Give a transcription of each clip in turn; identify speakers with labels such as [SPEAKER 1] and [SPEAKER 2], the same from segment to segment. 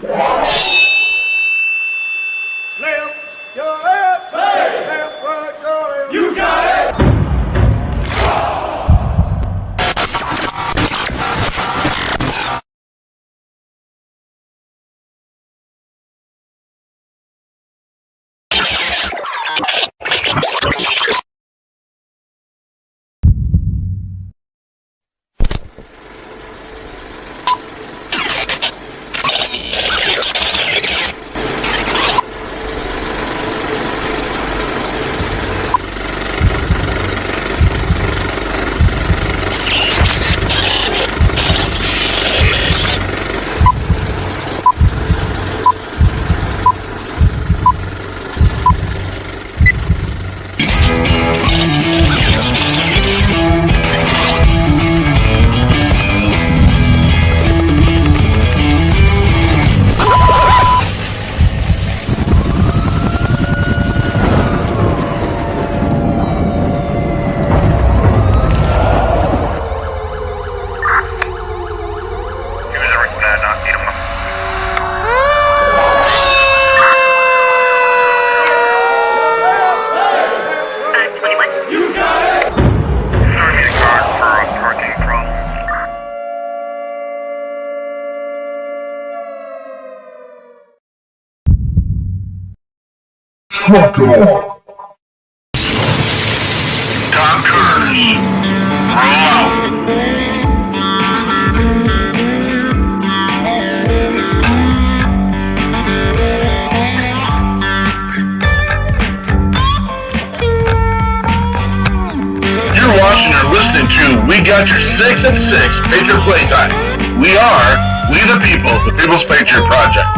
[SPEAKER 1] Left, your left, hey. Left, right, your left. You got it.
[SPEAKER 2] Trucker. Tom Cruise, roll out. You're watching or listening to We Got Your 6 at 6 Patriot Playtime. We are We the People, the People's Patriot Project.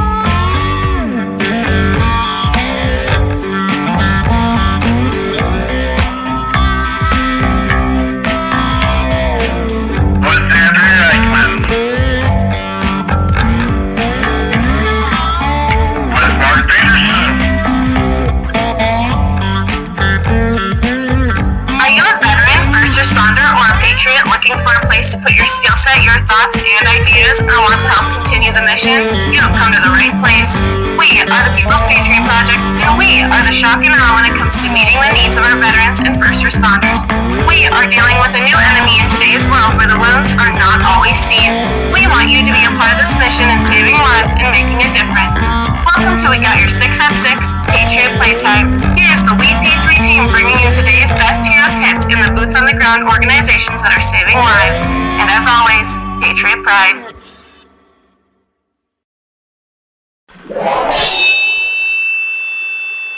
[SPEAKER 3] For a place to put your skill set, your thoughts, and ideas, or want to help continue the mission, you have come to the right place. We are the People's Patriot Project, and we are the shock and awe when it comes to meeting the needs of our veterans and first responders. We are dealing with a new enemy in today's world where the wounds are not always seen. We want you to be a part of this mission in saving lives and making a difference. Welcome to We Got Your 6 at 6 Patriot Playtime. Here's the WeP3 Team bringing you today's best heroes hits in the boots on the ground organizations that are saving lives. And as always, Patriot Pride.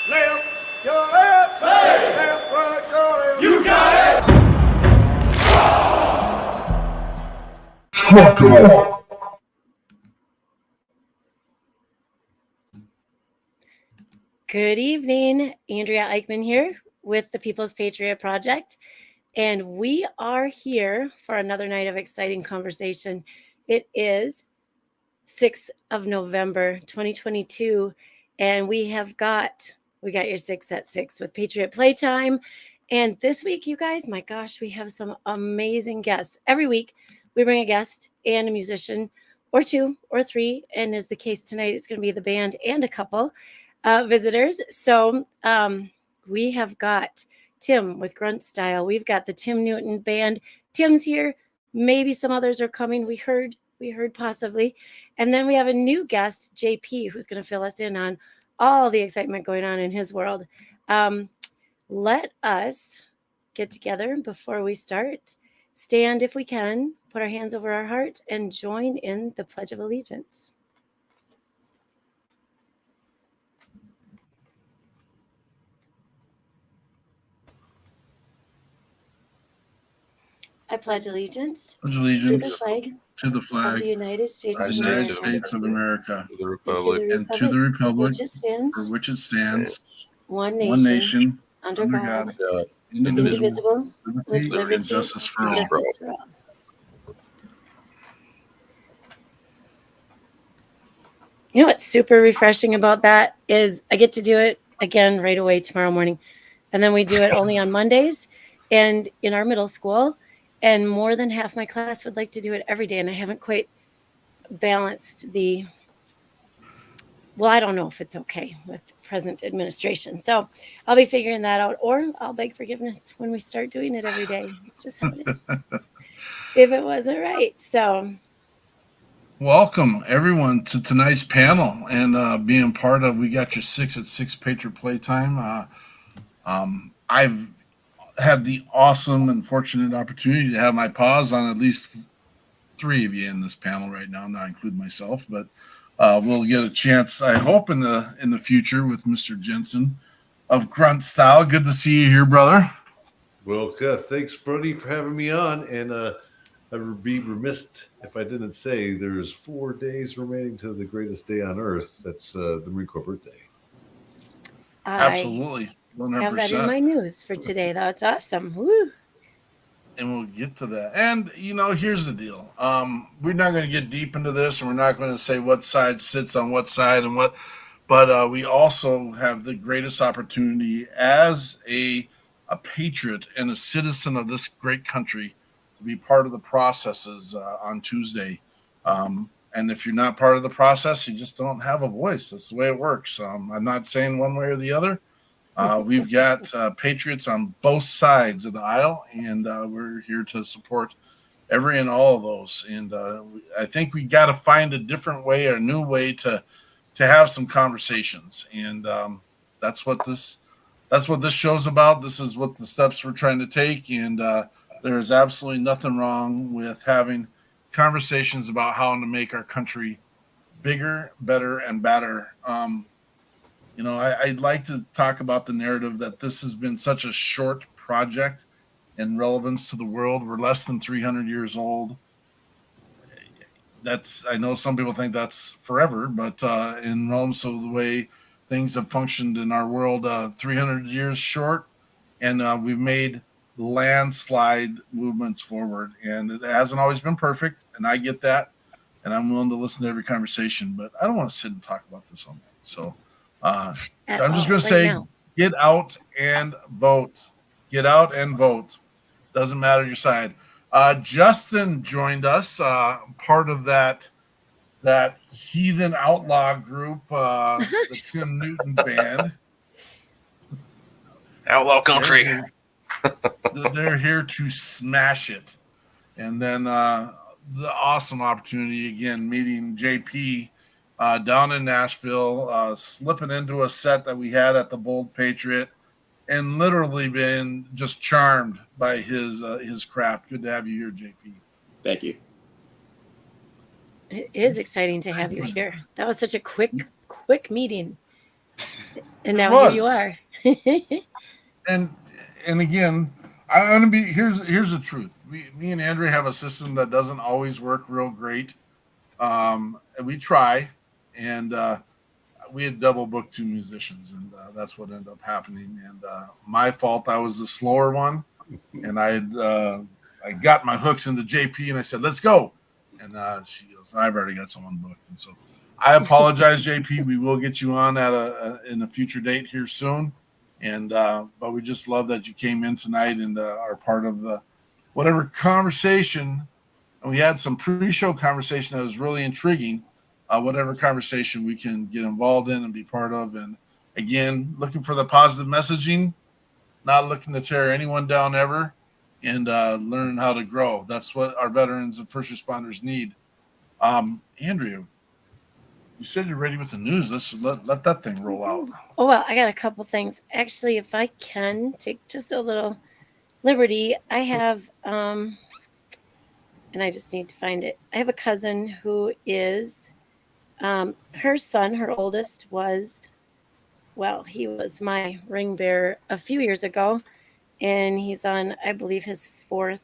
[SPEAKER 1] Left, your left, hey. Left, right, your left. You got it.
[SPEAKER 2] Trucker.
[SPEAKER 4] Good evening, Andrea Eichmann here with the People's Patriot Project, and we are here for another night of exciting conversation. It is 6th of November, 2022, and we got your 6 at 6 with Patriot Playtime. And this week, you guys, my gosh, we have some amazing guests. Every week, we bring a guest and a musician, or two or three, and as the case tonight, it's going to be the band and a couple visitors. So we have got Tim with Grunt Style. We've got the Tim Newton Band. Tim's here. Maybe some others are coming. We heard possibly. And then we have a new guest, JP, who's going to fill us in on all the excitement going on in his world. Let us get together before we start. Stand if we can, put our hands over our heart, and join in the Pledge of Allegiance. I pledge allegiance to the flag of the United States
[SPEAKER 2] of America,
[SPEAKER 5] to the Republic,
[SPEAKER 2] and to the republic
[SPEAKER 4] for
[SPEAKER 2] which it stands,
[SPEAKER 4] one
[SPEAKER 2] nation,
[SPEAKER 4] under God,
[SPEAKER 2] indivisible,
[SPEAKER 4] with liberty
[SPEAKER 2] and justice for all.
[SPEAKER 4] You know what's super refreshing about that is I get to do it again right away tomorrow morning. And then we do it only on Mondays and in our middle school. And more than half my class would like to do it every day. And I haven't quite balanced the Well, I don't know if it's okay with present administration. So I'll be figuring that out, or I'll beg forgiveness when we start doing it every day. It's just how it is. If it wasn't right. So
[SPEAKER 5] welcome everyone to tonight's panel and being part of We Got Your 6 at 6 Patriot Playtime. I've had the awesome and fortunate opportunity to have my paws on at least 3 of you in this panel right now, not including myself, but we'll get a chance, I hope, in the future with Mr. Jensen of Grunt Style. Good to see you here, brother.
[SPEAKER 6] Well, thanks, Brody, for having me on. And I would be remiss if I didn't say there's 4 days remaining to the greatest day on earth. That's the Marine Corps birthday.
[SPEAKER 5] Absolutely. 100%.
[SPEAKER 4] I have that in my news for today. That's awesome. Woo.
[SPEAKER 5] And we'll get to that. And, here's the deal. We're not going to get deep into this, and we're not going to say what side sits on what side and what. But we also have the greatest opportunity as a patriot and a citizen of this great country to be part of the processes on Tuesday. And if you're not part of the process, you just don't have a voice. That's the way it works. I'm not saying one way or the other. We've got patriots on both sides of the aisle, and we're here to support every and all of those. And I think we got to find a different way or a new way to have some conversations. And that's what this show's about. This is what the steps we're trying to take. And there is absolutely nothing wrong with having conversations about how to make our country bigger, better, and better. I'd like to talk about the narrative that this has been such a short project in relevance to the world. We're less than 300 years old. I know some people think that's forever, but in realms of the way things have functioned in our world, 300 years short, and we've made landslide movements forward. And it hasn't always been perfect, and I get that, and I'm willing to listen to every conversation, but I don't want to sit and talk about this all night. So I'm just going to say, get out and vote. Get out and vote. Doesn't matter your side. Justin joined us, part of that heathen outlaw group, the Tim Newton band.
[SPEAKER 7] Outlaw country.
[SPEAKER 5] They're here to smash it. And then the awesome opportunity, again, meeting JP down in Nashville, slipping into a set that we had at the Bold Patriot, and literally been just charmed by his craft. Good to have you here, JP.
[SPEAKER 8] Thank you.
[SPEAKER 4] It is exciting to have you here. That was such a quick meeting. And now here you are.
[SPEAKER 5] and again, I'm going to be here's the truth. Me and Andrea have a system that doesn't always work real great. And we try, and we had double booked 2 musicians, and that's what ended up happening. And my fault, I was the slower one, and I got my hooks into JP, and I said, "Let's go." And she goes, "I've already got someone booked." And so I apologize, JP. We will get you on in a future date here soon. And but we just love that you came in tonight and are part of the whatever conversation. And we had some pre-show conversation that was really intriguing. Whatever conversation we can get involved in and be part of. And again, looking for the positive messaging, not looking to tear anyone down ever, and learning how to grow. That's what our veterans and first responders need. Andrea, you said you're ready with the news. Let's let that thing roll out.
[SPEAKER 4] Oh, well, I got a couple things. Actually, if I can take just a little liberty, I have, and I just need to find it. I have a cousin who is, her son, her oldest he was my ring bearer a few years ago, and he's on, I believe, his fourth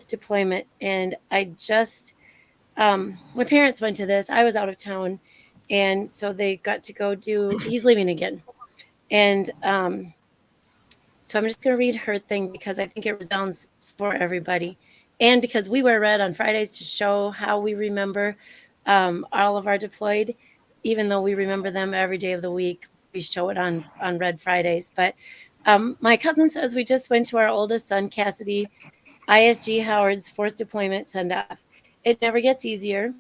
[SPEAKER 4] deployment. And I just, my parents went to this. I was out of town, and so they got to go he's leaving again. And so I'm just going to read her thing because I think it resounds for everybody. And because we wear red on Fridays to show how we remember all of our deployed, even though we remember them every day of the week, we show it on Red Fridays. But my cousin says we just went to our oldest son, Cassidy, ISG Howard's 4th deployment send-off. It never gets easier.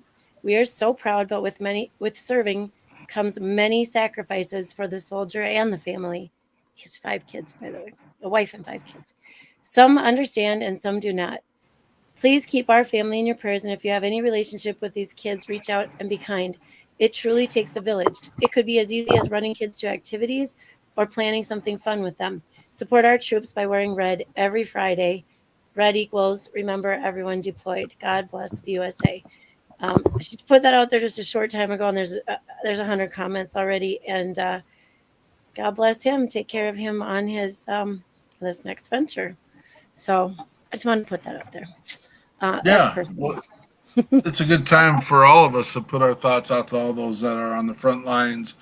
[SPEAKER 4] We are so proud, but with serving comes many sacrifices for the soldier and the family. He has 5 kids, by the way, a wife and 5 kids. Some understand and some do not. Please keep our family in your prayers, and if you have any relationship with these kids, reach out and be kind. It truly takes a village. It could be as easy as running kids to activities or planning something fun with them. Support our troops by wearing red every Friday. Red equals remember everyone deployed. God bless the USA. She put that out there just a short time ago, and there's 100 comments already. And God bless him. Take care of him on his this next venture. So I just wanted to put that out there.
[SPEAKER 5] Yeah, well, it's a good time for all of us to put our thoughts out to all those that are on the front lines,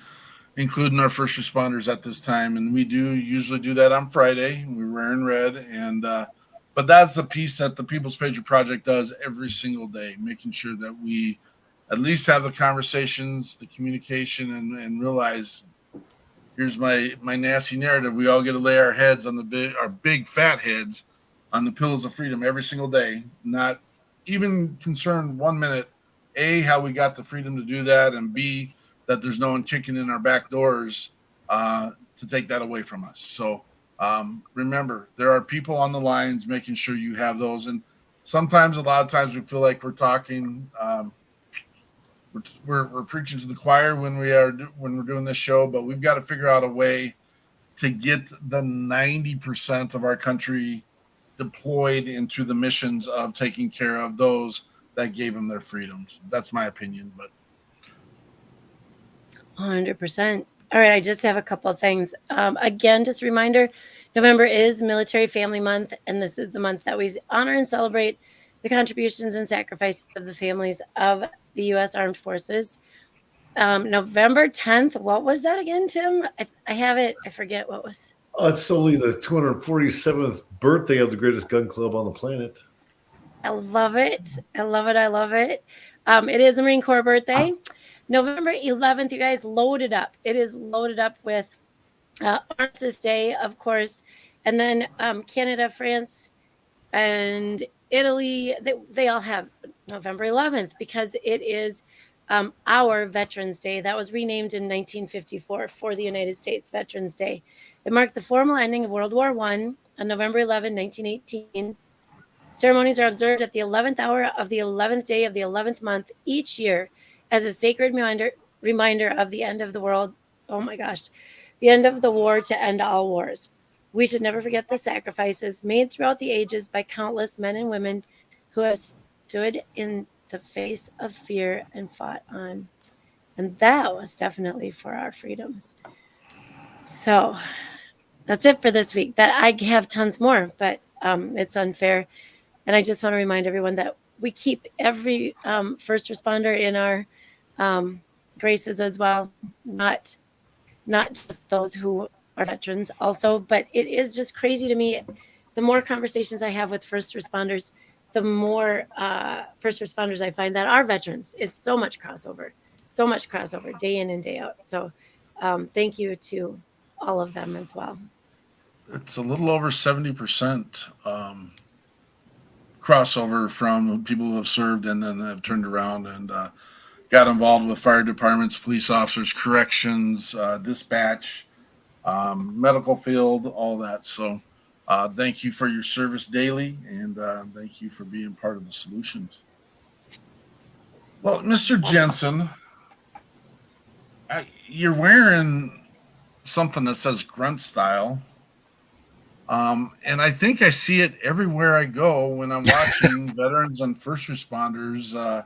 [SPEAKER 5] including our first responders at this time. And we do usually do that on Friday. We're wearing red, and but that's the piece that the People's Patriot Project does every single day, making sure that we at least have the conversations, the communication, and realize here's my nasty narrative. We all get to lay our heads on our big fat heads on the pillows of freedom every single day, not even concerned 1 minute, A, how we got the freedom to do that, and B, that there's no one kicking in our back doors to take that away from us. So remember, there are people on the lines making sure you have those. And sometimes, a lot of times, we feel like we're talking, we're preaching to the choir when we're doing this show, but we've got to figure out a way to get the 90% of our country deployed into the missions of taking care of those that gave them their freedoms. That's my opinion, but
[SPEAKER 4] 100%. All right, I just have a couple of things. Again, just a reminder, November is Military Family Month, and this is the month that we honor and celebrate the contributions and sacrifices of the families of the U.S. Armed Forces. November 10th, what was that again, Tim? I have it. I forget what was.
[SPEAKER 6] It's only the 247th birthday of the greatest gun club on the planet.
[SPEAKER 4] I love it. I love it. I love it. It is the Marine Corps birthday. November 11th, you guys, loaded up. It is loaded up with Armistice Day, of course. And then Canada, France, and Italy, they all have November 11th because it is our Veterans Day. That was renamed in 1954 for the United States Veterans Day. It marked the formal ending of World War I on November 11, 1918. Ceremonies are observed at the 11th hour of the 11th day of the 11th month each year as a sacred reminder of the end of the world. Oh my gosh, the end of the war to end all wars. We should never forget the sacrifices made throughout the ages by countless men and women who have stood in the face of fear and fought on. And that was definitely for our freedoms. So that's it for this week. That I have tons more, but it's unfair. And I just want to remind everyone that we keep every first responder in our graces as well, not just those who are veterans also. But it is just crazy to me. The more conversations I have with first responders, the more first responders I find that are veterans. It's so much crossover day in and day out. So thank you to all of them as well.
[SPEAKER 5] it's a little over 70% crossover from people who have served and then have turned around and got involved with fire departments, police officers, corrections, dispatch, medical field, all that. So thank you for your service daily, and thank you for being part of the solutions. Well, Mr. Jensen, you're wearing something that says Grunt style. And I think I see it everywhere I go when I'm watching veterans and first responders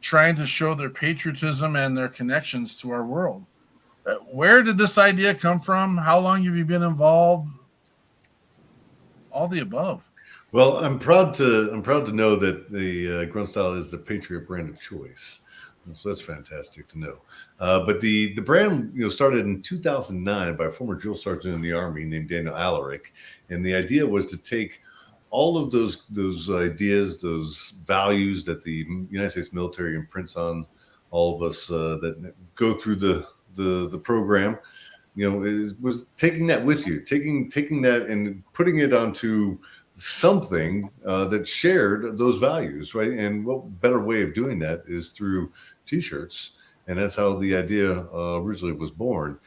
[SPEAKER 5] trying to show their patriotism and their connections to our world. Where did this idea come from? How long have you been involved? All the above.
[SPEAKER 6] Well, I'm proud to know that the Grunt style is the Patriot brand of choice. So that's fantastic to know. But the brand, started in 2009 by a former drill sergeant in the Army named Daniel Alaric, and the idea was to take all of those ideas, those values that the United States military imprints on all of us that go through the program. Was taking that with you, taking that and putting it onto something that shared those values, right? And what better way of doing that is through T-shirts, and that's how the idea originally was born.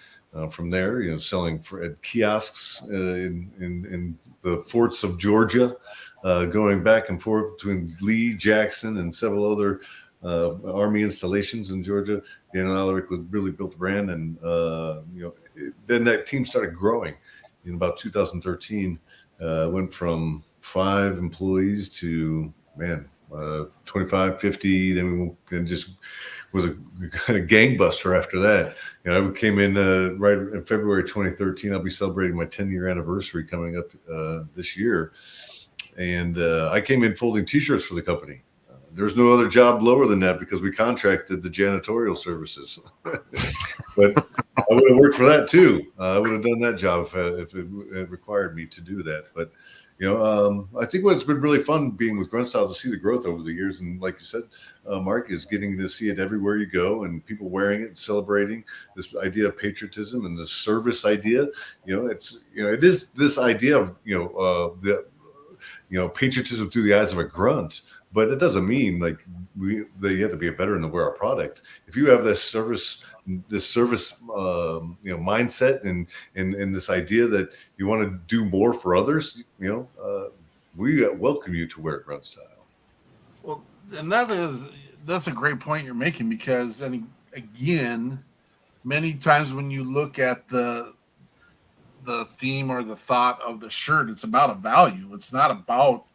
[SPEAKER 6] From there, selling at kiosks in the forts of Georgia, going back and forth between Lee, Jackson, and several other Army installations in Georgia. Dan Alaric was really built the brand, and then that team started growing. In about 2013, went from 5 employees to 25, 50. Then we just was a gangbuster after that. I came in right in February 2013. I'll be celebrating my 10-year anniversary coming up this year. And I came in folding T-shirts for the company. There's no other job lower than that because we contracted the janitorial services. But I would have worked for that too. I would have done that job if it required me to do that. But I think what's been really fun being with Grunt Style is to see the growth over the years. And like you said, Mark, is getting to see it everywhere you go and people wearing it and celebrating this idea of patriotism and the service idea. It is this idea of patriotism through the eyes of a grunt. But it doesn't mean like you have to be a veteran to wear our product. If you have this service mindset and this idea that you want to do more for others, we welcome you to wear Grunt Style.
[SPEAKER 5] Well, and that's a great point you're making, because, and again, many times when you look at the theme or the thought of the shirt, it's about a value. It's not about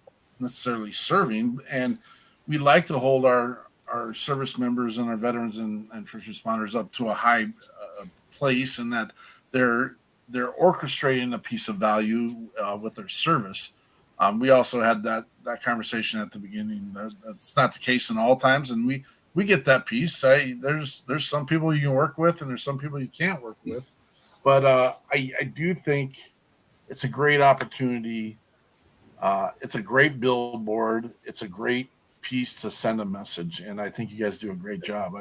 [SPEAKER 5] necessarily serving. And we like to hold our service members and our veterans and first responders up to a high place, and that they're orchestrating a piece of value with their service. We also had that conversation at the beginning. That's not the case in all times, and we get that piece. There's some people you can work with, and there's some people you can't work with. But I do think it's a great opportunity. It's a great billboard. It's a great piece to send a message, and I think you guys do a great job.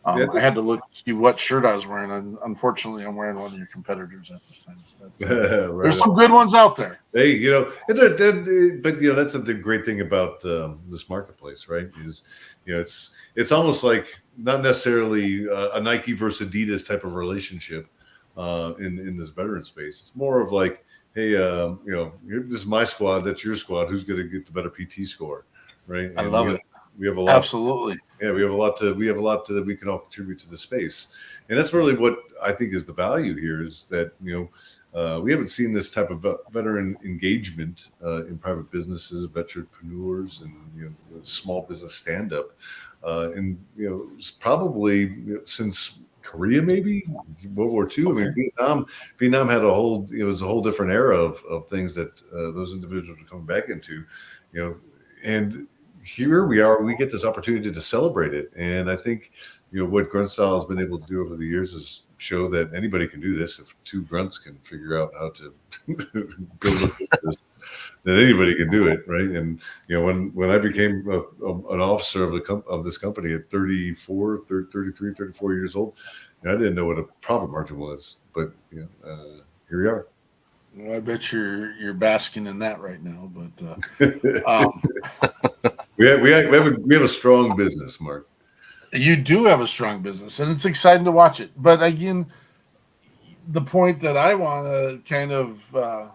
[SPEAKER 5] I had to look to see what shirt I was wearing, and unfortunately, I'm wearing one of your competitors at this time.
[SPEAKER 6] Right.
[SPEAKER 5] There's some good ones out there.
[SPEAKER 6] Hey, but that's the great thing about this marketplace, right? Is it's almost like not necessarily a Nike versus Adidas type of relationship in this veteran space. It's more of like, hey, this is my squad, that's your squad. Who's going to get the better PT score, right?
[SPEAKER 5] I love it.
[SPEAKER 6] We have a lot.
[SPEAKER 5] Absolutely.
[SPEAKER 6] We have a lot that we can all contribute to the space, and that's really what I think is the value here. Is that we haven't seen this type of veteran engagement in private businesses, veteranpreneurs, and small business stand up, and it's probably since Korea, maybe World War II. Okay. I mean, Vietnam had it was a whole different era of things that those individuals were coming back into, and here we are, we get this opportunity to celebrate it. And I think, what Grunt Style has been able to do over the years is show that anybody can do this. If 2 grunts can figure out how to build a business, that anybody can do it, right? And when I became an officer of this company at 33, 34 years old, I didn't know what a profit margin was, but here we are.
[SPEAKER 5] Well, I bet you're basking in that right now, but
[SPEAKER 6] we have a strong business, Mark.
[SPEAKER 5] You do have a strong business, and it's exciting to watch it. But again, the point that I want to kind of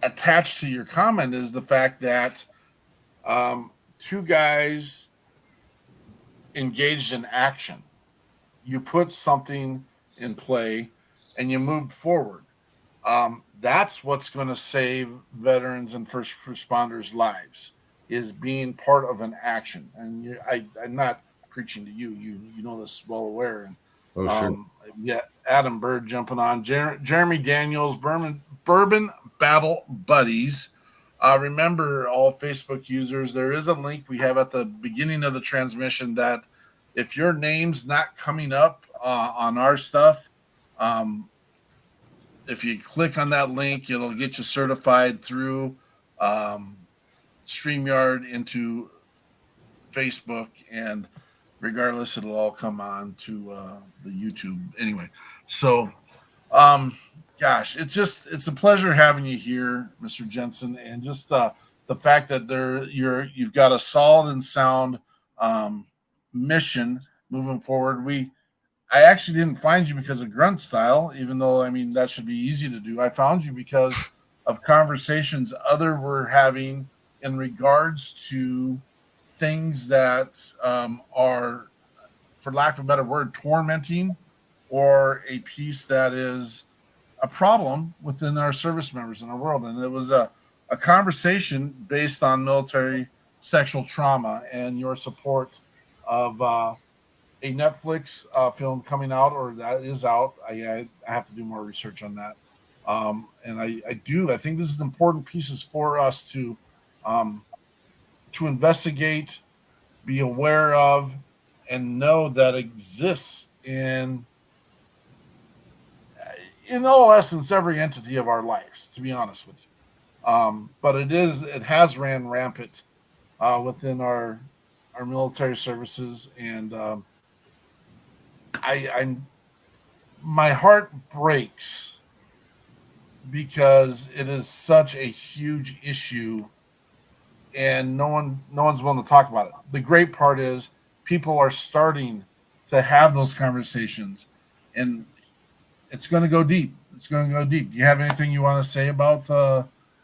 [SPEAKER 5] attach to your comment is the fact that 2 guys engaged in action. You put something in play, and you move forward. That's what's going to save veterans and first responders' lives, is being part of an action. And I'm not preaching to you. You know this well aware. And,
[SPEAKER 6] sure.
[SPEAKER 5] Yeah, Adam Bird jumping on. Jeremy Daniels, Bourbon Battle Buddies. Remember, all Facebook users, there is a link we have at the beginning of the transmission that if your name's not coming up on our stuff, if you click on that link, it'll get you certified through StreamYard into Facebook, and regardless, it'll all come on to the YouTube anyway. So gosh, it's a pleasure having you here, Mr. Jensen, and just the fact that you've got a solid and sound um, mission moving forward. I actually didn't find you because of Grunt style, even though I mean that should be easy to do. I found you because of conversations other were having in regards to things that are, for lack of a better word, tormenting, or a piece that is a problem within our service members in our world. And it was a conversation based on military sexual trauma and your support of a Netflix film coming out, or that is out. I have to do more research on that. And I think this is important pieces for us um, to investigate, be aware of, and know that exists in all essence every entity of our lives. To be honest with you, but it has ran rampant within our military services, and I'm my heart breaks because it is such a huge issue, and no one's willing to talk about it. The great part is people are starting to have those conversations, and it's going to go deep. It's going to go deep. Do you have anything you want to say about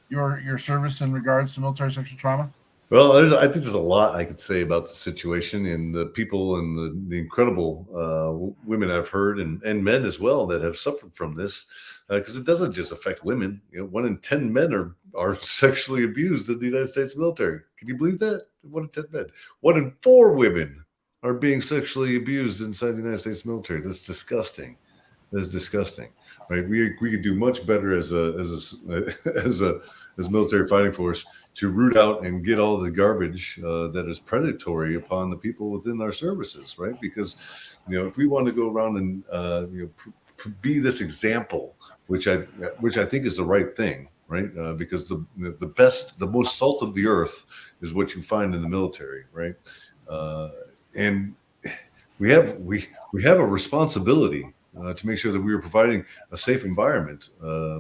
[SPEAKER 5] your service in regards to military sexual trauma?
[SPEAKER 6] Well, I think there's a lot I could say about the situation and the people and the incredible women I've heard and men as well that have suffered from this, because it doesn't just affect women. 1 in 10 men are sexually abused in the United States military. Can you believe that? 1 in 10 men. 1 in 4 women are being sexually abused inside the United States military. That's disgusting. That's disgusting, right? We could do much better as as military fighting force to root out and get all the garbage that is predatory upon the people within our services, right? Because if we want to go around and be this example, which I think is the right thing, right? Because the most salt of the earth is what you find in the military, right? And we have a responsibility to make sure that we are providing a safe environment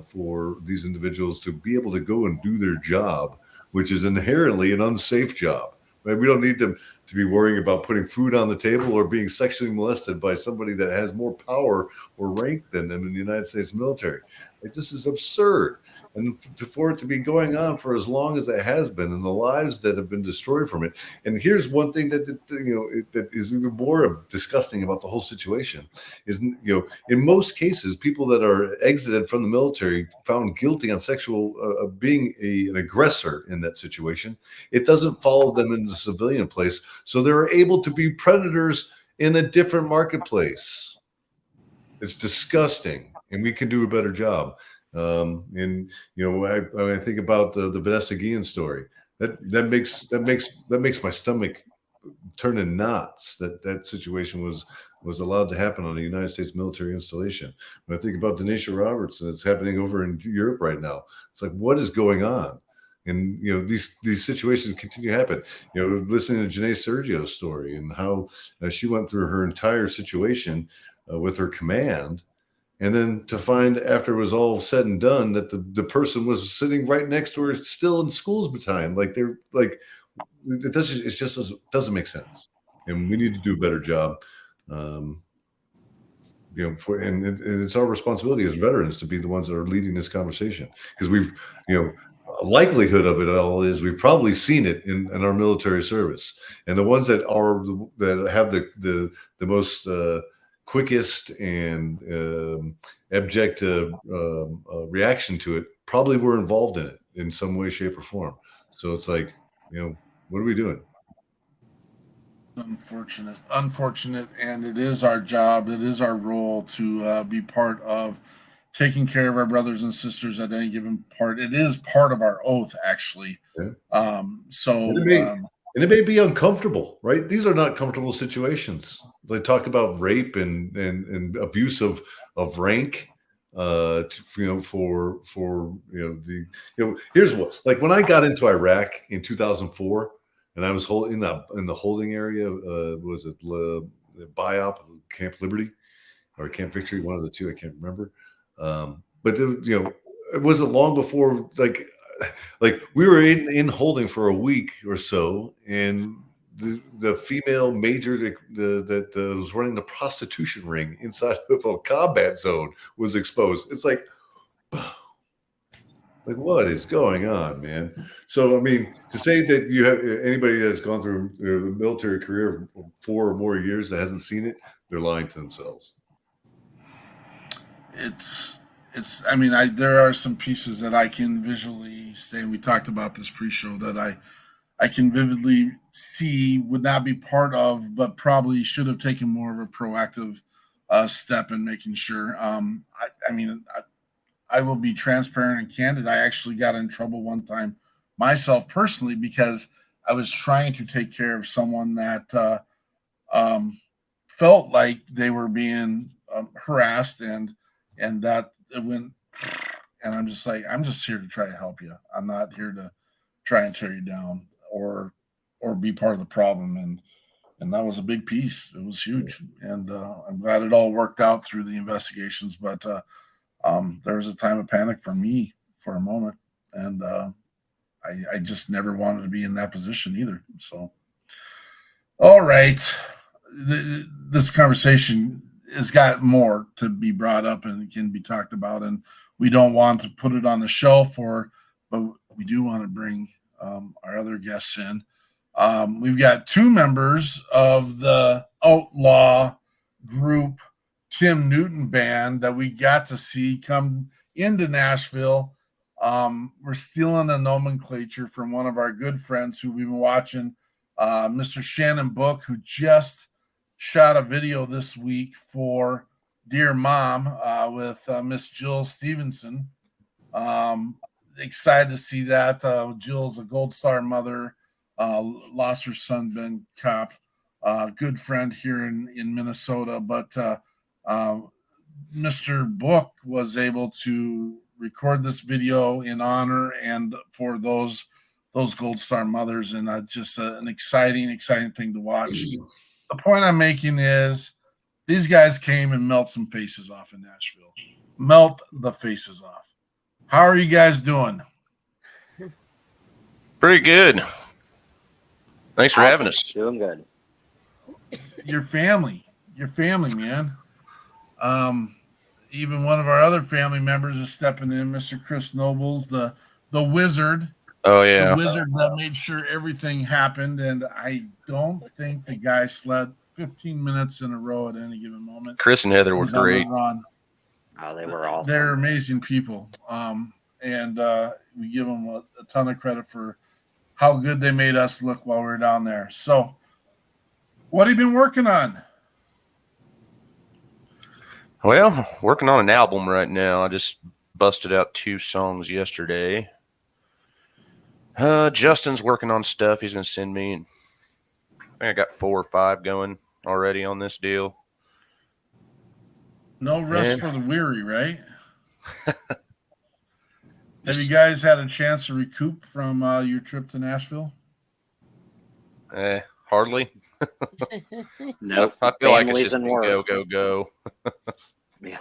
[SPEAKER 6] for these individuals to be able to go and do their job, which is inherently an unsafe job. Right? We don't need them to be worrying about putting food on the table or being sexually molested by somebody that has more power or rank than them in the United States military. Like, this is absurd. And for it to be going on for as long as it has been, and the lives that have been destroyed from it. And here's one thing that is even more disgusting about the whole situation is in most cases, people that are exited from the military found guilty on sexual being an aggressor in that situation, it doesn't follow them into the civilian place, so they're able to be predators in a different marketplace. It's disgusting, and we can do a better job. And when I think about the Vanessa Guillen story, that makes my stomach turn in knots. That situation was allowed to happen on a United States military installation. When I think about Denisha Roberts, and it's happening over in Europe right now, it's like, what is going on? And these situations continue to happen. Listening to Janae Sergio's story and how she went through her entire situation with her command. And then to find after it was all said and done that the person was sitting right next to her still in school's battalion. Like, they're like, it doesn't make sense. And we need to do a better job. And it's our responsibility as veterans to be the ones that are leading this conversation, because we've, a likelihood of it all is we've probably seen it in our military service, and the ones that have the most quickest and abject reaction to it probably were involved in it in some way, shape, or form. So it's like, what are we doing?
[SPEAKER 5] Unfortunate, and it is our job, it is our role to be part of taking care of our brothers and sisters at any given part. It is part of our oath, actually.
[SPEAKER 6] Yeah.
[SPEAKER 5] And
[SPEAKER 6] it may be uncomfortable, right? These are not comfortable situations. They talk about rape and abuse of rank. Here's what, like, when I got into Iraq in 2004, and I was in the holding area. Was it BIOP, Camp Liberty, or Camp Victory? One of the two, I can't remember. but it wasn't long before like we were in holding for a week or so, and the female major that was running the prostitution ring inside of a combat zone was exposed. It's like what is going on, man? So, I mean, to say that you have anybody that's gone through a military career of 4 or more years that hasn't seen it, they're lying to themselves.
[SPEAKER 5] It's. I mean, there are some pieces that I can visually say. And we talked about this pre-show that I can vividly see would not be part of, but probably should have taken more of a proactive step in making sure. I mean, I will be transparent and candid. I actually got in trouble one time myself personally because I was trying to take care of someone that felt like they were being harassed and that it went. And I'm just like, I'm just here to try to help you. I'm not here to try and tear you down or be part of the problem. And that was a big piece. It was huge. And I'm glad it all worked out through the investigations. But there was a time of panic for me for a moment. And I just never wanted to be in that position either. So, all right. This conversation has got more to be brought up and can be talked about. And we don't want to put it on the shelf but we do want to bring our other guests in. We've got 2 members of the outlaw group Tim Newton band that we got to see come into Nashville. We're stealing a nomenclature from one of our good friends who we've been watching, Mr. Shannon Book, who just shot a video this week for Dear Mom with Miss Jill Stevenson. Excited to see that. Jill's a Gold Star mother, lost her son, Ben Kopp, good friend here in Minnesota. But Mr. Book was able to record this video in honor and for those Gold Star mothers, and just an exciting thing to watch. The point I'm making is these guys came and melt some faces off in Nashville. Melt the faces off. How are you guys doing?
[SPEAKER 7] Pretty good. Thanks for having us.
[SPEAKER 8] Doing good.
[SPEAKER 5] Your family, man. Even one of our other family members is stepping in, Mr. Chris Nobles, the wizard.
[SPEAKER 7] Oh, yeah.
[SPEAKER 5] The wizard that made sure everything happened. And I don't think the guy slept 15 minutes in a row at any given moment.
[SPEAKER 7] Chris and Heather were great.
[SPEAKER 8] Oh, they were awesome.
[SPEAKER 5] They're amazing people. And we give them a ton of credit for how good they made us look while we were down there. So, what have you been working on?
[SPEAKER 7] Well, working on an album right now. I just busted out 2 songs yesterday. Justin's working on stuff he's going to send me. And I think I got 4 or 5 going already on this deal.
[SPEAKER 5] No rest for the weary, right? Have you guys had a chance to recoup from your trip to Nashville?
[SPEAKER 7] Hardly.
[SPEAKER 8] No,
[SPEAKER 7] I feel like it's just
[SPEAKER 8] and
[SPEAKER 7] go.
[SPEAKER 8] Yeah.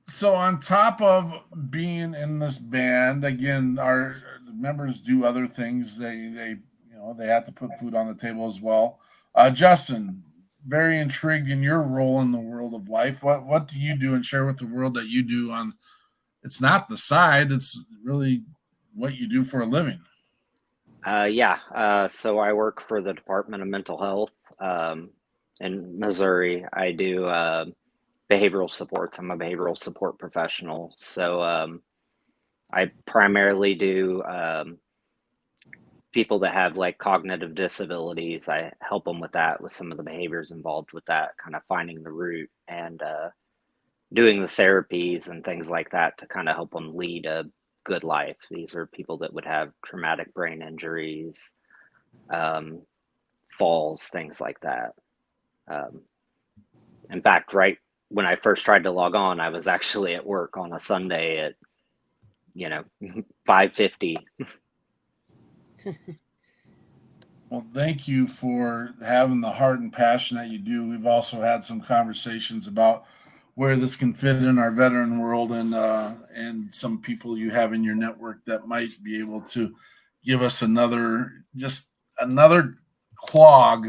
[SPEAKER 5] So on top of being in this band, again, our members do other things. They have to put food on the table as well. Justin, very intrigued in your role in the world of life. What do you do and share with the world that you do on? It's not the side; it's really what you do for a living.
[SPEAKER 8] So I work for the Department of Mental Health in Missouri. I do behavioral support. I'm a behavioral support professional. So I primarily do people that have like cognitive disabilities. I help them with that, with some of the behaviors involved with that, kind of finding the root and doing the therapies and things like that to kind of help them lead a good life. These are people that would have traumatic brain injuries, falls, things like that. In fact, right when I first tried to log on, I was actually at work on a Sunday at 5:50.
[SPEAKER 5] Well, thank you for having the heart and passion that you do. We've also had some conversations about where this can fit in our veteran world, and some people you have in your network that might be able to give us another clog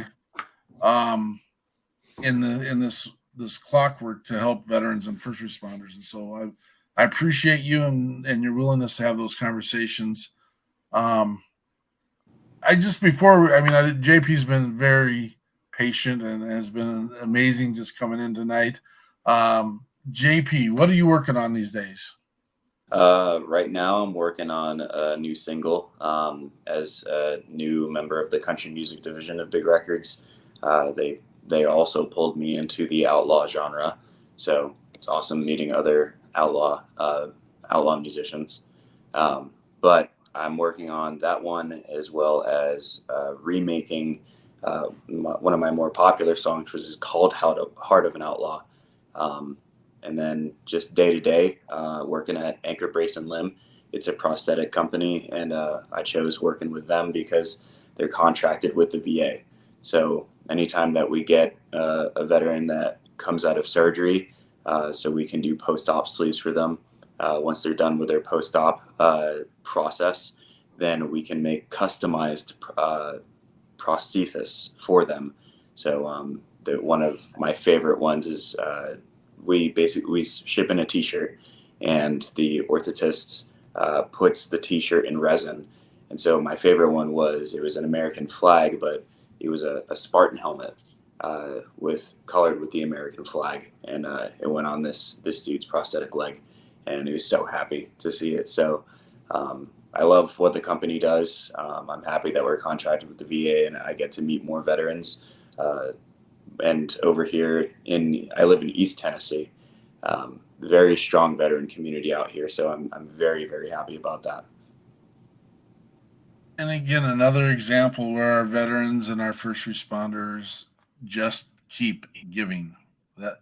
[SPEAKER 5] in this clockwork to help veterans and first responders. And so I appreciate you and your willingness to have those conversations. JP's been very patient and has been amazing just coming in tonight. JP, what are you working on these days?
[SPEAKER 9] Right now I'm working on a new single as a new member of the country music division of Big Records. They also pulled me into the outlaw genre, so it's awesome meeting other outlaw musicians. But I'm working on that one as well as remaking one of my more popular songs, which is called Heart of an Outlaw. And then just day to day, working at Anchor Brace and Limb. It's a prosthetic company, and I chose working with them because they're contracted with the VA. So anytime that we get a veteran that comes out of surgery, so we can do post-op sleeves for them. Once they're done with their post-op process, then we can make customized prosthesis for them. So one of my favorite ones is we ship in a t-shirt, and the orthotist puts the t-shirt in resin. And so my favorite one was an American flag, but it was a Spartan helmet colored with the American flag, and it went on this dude's prosthetic leg, and he was so happy to see it. So I love what the company does. I'm happy that we're contracted with the VA, and I get to meet more veterans. And over here I live in East Tennessee, very strong veteran community out here. So I'm very, very happy about that.
[SPEAKER 5] And again, another example where our veterans and our first responders just keep giving. I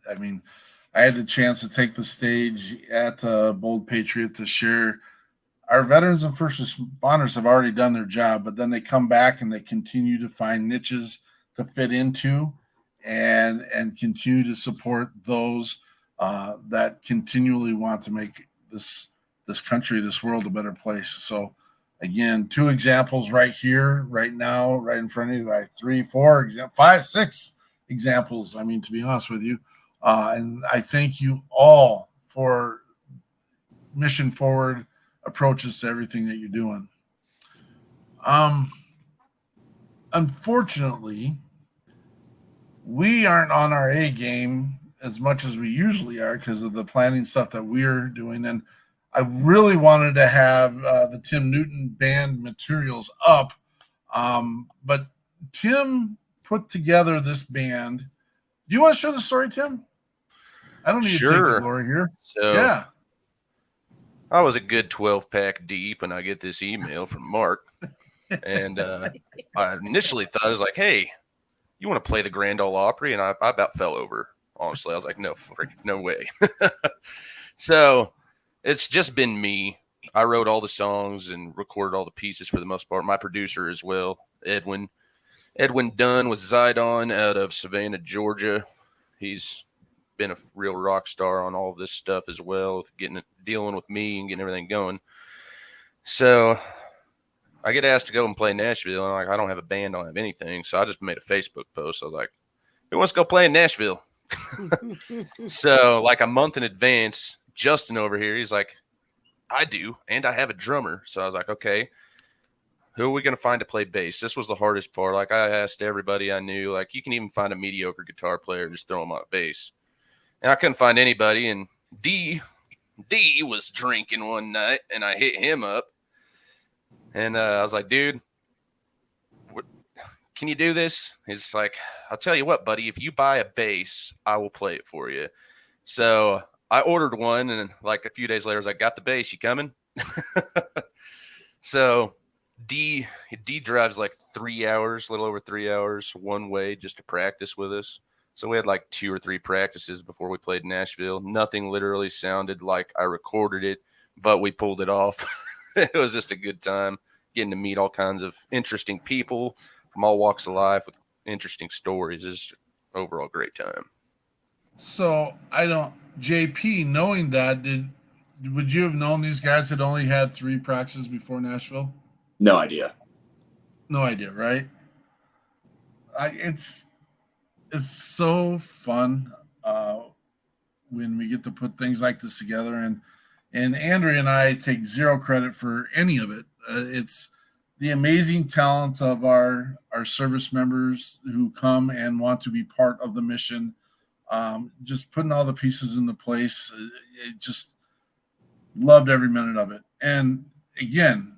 [SPEAKER 5] had the chance to take the stage at Bold Patriot to share. Our veterans and first responders have already done their job, but then they come back and they continue to find niches to fit into, and continue to support those that continually want to make this country, this world, a better place. So again, 2 examples right here, right now, right in front of you, like 3, 4, 5, 6 examples. To be honest with you, and I thank you all for mission forward approaches to everything that you're doing. Unfortunately, we aren't on our A game as much as we usually are because of the planning stuff that we're doing. And I really wanted to have the Tim Newton band materials up. But Tim put together this band. Do you want to share the story, Tim? I don't need to take the glory here.
[SPEAKER 7] So
[SPEAKER 5] yeah.
[SPEAKER 7] I was a good 12-pack deep, and I get this email from Mark. And I initially thought, I was like, hey, you want to play the Grand Ole Opry? And I about fell over, honestly. I was like, no way. So it's just been me. I wrote all the songs and recorded all the pieces for the most part. My producer as well, Edwin Dunn, was Zidon out of Savannah, Georgia. He's been a real rock star on all of this stuff as well, dealing with me and getting everything going. So I get asked to go and play Nashville, and I don't have a band, I don't have anything. So I just made a Facebook post. I was like, who wants to go play in Nashville? So like a month in advance, Justin over here, he's like, I do, and I have a drummer. So I was like, okay, who are we going to find to play bass? This was the hardest part. Like I asked everybody I knew, like you can even find a mediocre guitar player, just throw them on bass. And I couldn't find anybody. And D was drinking one night, and I hit him up. And I was like, dude, can you do this? He's like, I'll tell you what, buddy, if you buy a bass, I will play it for you. So I ordered one, and like a few days later, I was like, got the bass, you coming? So D drives like 3 hours, a little over 3 hours one way just to practice with us. So we had like 2 or 3 practices before we played Nashville. Nothing literally sounded like I recorded it, but we pulled it off. It was just a good time getting to meet all kinds of interesting people from all walks of life with interesting stories. It's overall great time.
[SPEAKER 5] So I don't, JP, knowing that, would you have known these guys had only had 3 practices before Nashville?
[SPEAKER 9] No idea.
[SPEAKER 5] No idea, right? It's so fun when we get to put things like this together, and Andrea and I take zero credit for any of it. It's the amazing talent of our service members who come and want to be part of the mission. Just putting all the pieces into place. It just loved every minute of it. And again,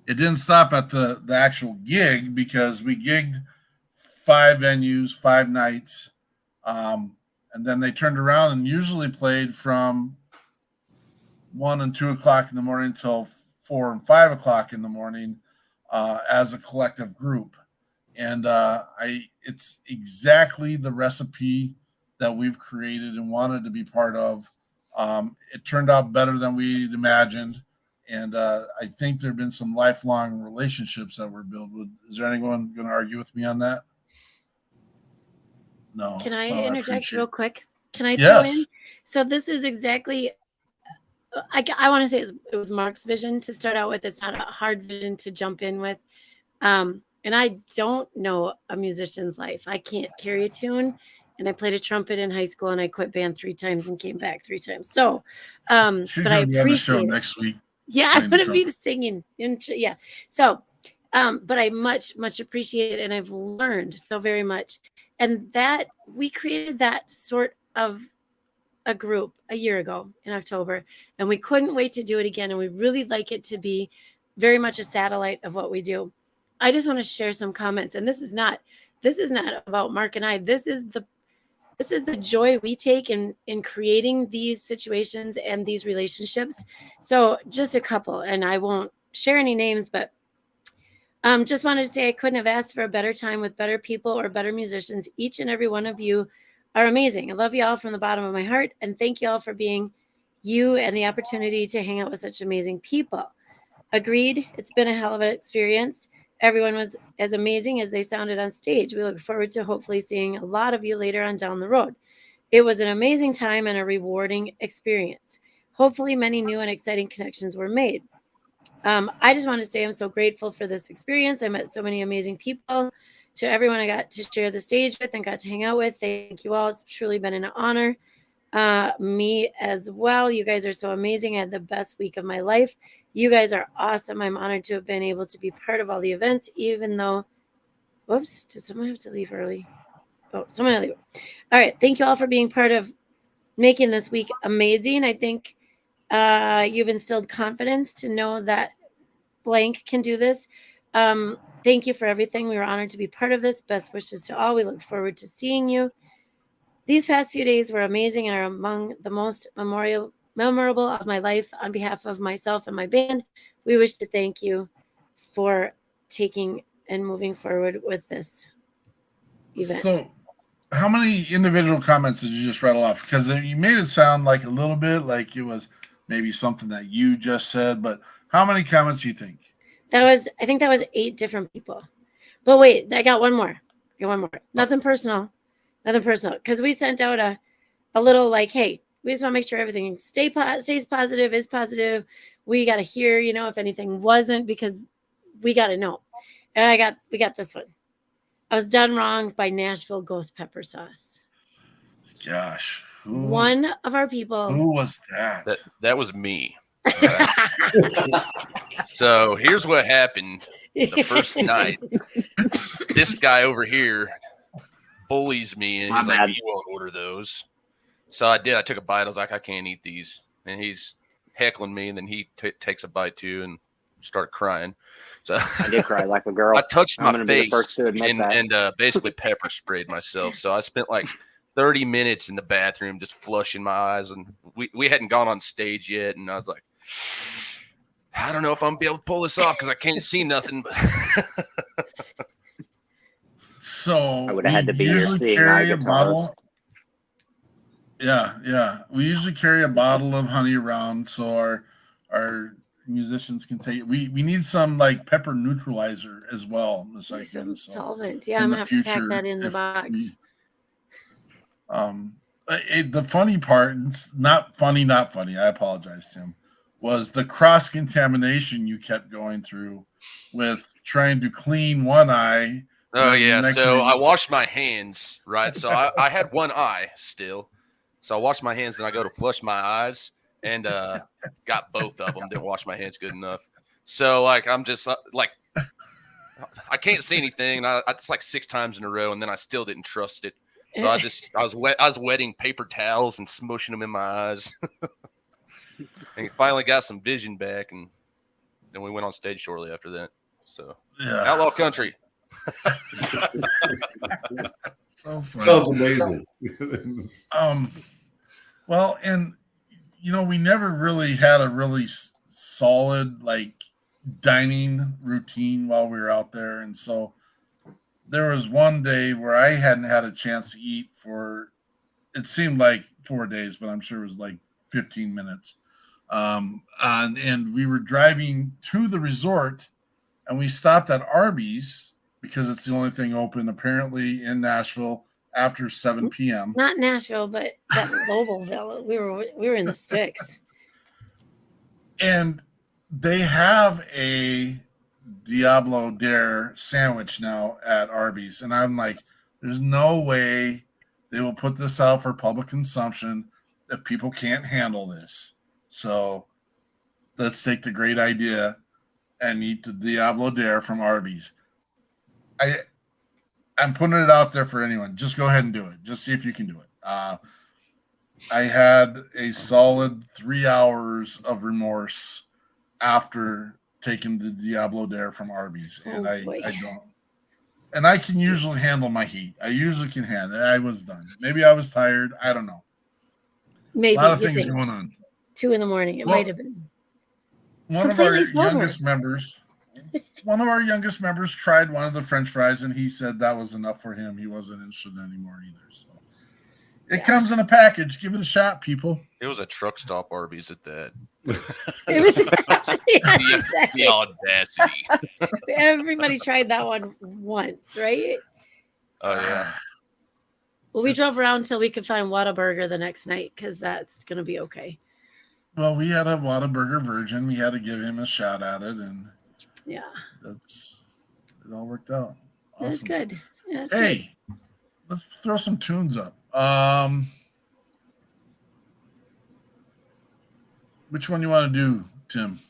[SPEAKER 5] it didn't stop at the actual gig, because we gigged 5 venues, 5 nights. And then they turned around and usually played from 1 and 2 o'clock in the morning until 4 and 5 o'clock in the morning as a collective group. And it's exactly the recipe that we've created and wanted to be part of. It turned out better than we'd imagined. And I think there have been some lifelong relationships that were built. Is there anyone going to argue with me on that? No.
[SPEAKER 4] Can I interject real quick? Can I
[SPEAKER 5] Yes.
[SPEAKER 4] throw in? So this is exactly, I want to say it was Mark's vision to start out with. It's not a hard vision to jump in with. And I don't know a musician's life. I can't carry a tune. And I played a trumpet in high school, and I quit band 3 times and came back 3 times. So, but I appreciate it.
[SPEAKER 5] Next week.
[SPEAKER 4] Yeah, I'm going to be the singing. Yeah. So, but I much appreciate it. And I've learned so very much. And that we created that sort of a group a year ago in October, and we couldn't wait to do it again. And we really like it to be very much a satellite of what we do. I just want to share some comments. And this is not about Mark and I. This is the joy we take in creating these situations and these relationships. So just a couple, and I won't share any names, but just wanted to say I couldn't have asked for a better time with better people or better musicians. Each and every one of you are amazing. I love you all from the bottom of my heart, and thank you all for being you and the opportunity to hang out with such amazing people. Agreed. It's been a hell of an experience. Everyone was as amazing as they sounded on stage. We look forward to hopefully seeing a lot of you later on down the road. It was an amazing time and a rewarding experience. Hopefully many new and exciting connections were made. I just want to say I'm so grateful for this experience. I met so many amazing people. To everyone I got to share the stage with and got to hang out with, thank you all. It's truly been an honor. Me as well. You guys are so amazing. I had the best week of my life. You guys are awesome. I'm honored to have been able to be part of all the events, even though, whoops, did someone have to leave early? Oh, someone had to leave. All right. Thank you all for being part of making this week amazing. I think you've instilled confidence to know that blank can do this. Thank you for everything. We were honored to be part of this. Best wishes to all. We look forward to seeing you. These past few days were amazing and are among the most memorable of my life. On behalf of myself and my band, we wish to thank you for taking and moving forward with this event.
[SPEAKER 5] So, how many individual comments did you just rattle off? Because you made it sound like a little bit like it was maybe something that you just said, but how many comments do you think?
[SPEAKER 4] I think that was 8 different people. But wait, I got one more. Nothing personal. Because we sent out a little like, hey, we just want to make sure everything stays positive, is positive. We got to hear, if anything wasn't, because we got to know. And we got this one. I was done wrong by Nashville Ghost Pepper Sauce.
[SPEAKER 5] Gosh.
[SPEAKER 4] One of our people.
[SPEAKER 5] Who was that?
[SPEAKER 7] That was me. Right. So here's what happened the first night. This guy over here bullies me, and he's like, "You won't order those." So I did. I took a bite. I was like, "I can't eat these," and he's heckling me. And then he takes a bite too and started crying. So
[SPEAKER 8] I did cry like a girl.
[SPEAKER 7] I touched my face
[SPEAKER 8] be the first to admit
[SPEAKER 7] and basically pepper sprayed myself. So I spent like 30 minutes in the bathroom just flushing my eyes, and we hadn't gone on stage yet, and I was like, I don't know if I'm gonna be able to pull this off because I can't see nothing.
[SPEAKER 5] So
[SPEAKER 8] I would have had to be here seeing my guitarist.
[SPEAKER 5] Yeah. We usually carry a bottle of honey around so our musicians can take it. We need some like pepper neutralizer as well.
[SPEAKER 4] Some solvent. Yeah, I'm gonna have to pack that in the box.
[SPEAKER 5] The funny part, it's not funny, I apologize, Tim, was the cross contamination you kept going through with trying to clean one eye.
[SPEAKER 7] Oh yeah, so
[SPEAKER 5] thing,
[SPEAKER 7] I washed my hands, right? So I had one eye still. So I washed my hands, and I go to flush my eyes, and got both of them. Didn't wash my hands good enough. So like I'm just like I can't see anything. And I just like 6 times in a row, and then I still didn't trust it. So I was wetting paper towels and smushing them in my eyes, and finally got some vision back, and then we went on stage shortly after that. So Outlaw Country.
[SPEAKER 5] So funny.
[SPEAKER 6] Sounds amazing.
[SPEAKER 5] Well, and we never really had a really solid like dining routine while we were out there, and so there was one day where I hadn't had a chance to eat for it seemed like 4 days, but I'm sure it was like 15 minutes. And we were driving to the resort, and we stopped at Arby's because it's the only thing open apparently in Nashville after 7 p.m.
[SPEAKER 4] Not Nashville, but that Lobelville. We were in the sticks.
[SPEAKER 5] And they have a Diablo Dare sandwich now at Arby's. And I'm like, there's no way they will put this out for public consumption if people can't handle this. So let's take the great idea and eat the Diablo Dare from Arby's. I'm putting it out there for anyone. Just go ahead and do it. Just see if you can do it. I had a solid 3 hours of remorse after taking the Diablo Dare from Arby's, and I don't. And I can usually handle my heat. I usually can handle it. I was done. Maybe I was tired. I don't know.
[SPEAKER 4] Maybe
[SPEAKER 5] a lot of things going on.
[SPEAKER 4] 2 a.m. It might have been.
[SPEAKER 5] One of our youngest members tried one of the French fries, and he said that was enough for him. He wasn't interested anymore either. So it comes in a package. Give it a shot, people.
[SPEAKER 7] It was a truck stop Arby's at that.
[SPEAKER 4] It was exactly.
[SPEAKER 7] The audacity.
[SPEAKER 4] Everybody tried that one once, right?
[SPEAKER 7] Oh yeah.
[SPEAKER 4] Well, we drove around until we could find Whataburger the next night because that's going to be okay.
[SPEAKER 5] Well, we had a Whataburger virgin. We had to give him a shot at it, and it all worked out. Awesome.
[SPEAKER 4] That's good. Yeah,
[SPEAKER 5] good. Let's throw some tunes up. Which one you want to do, Tim?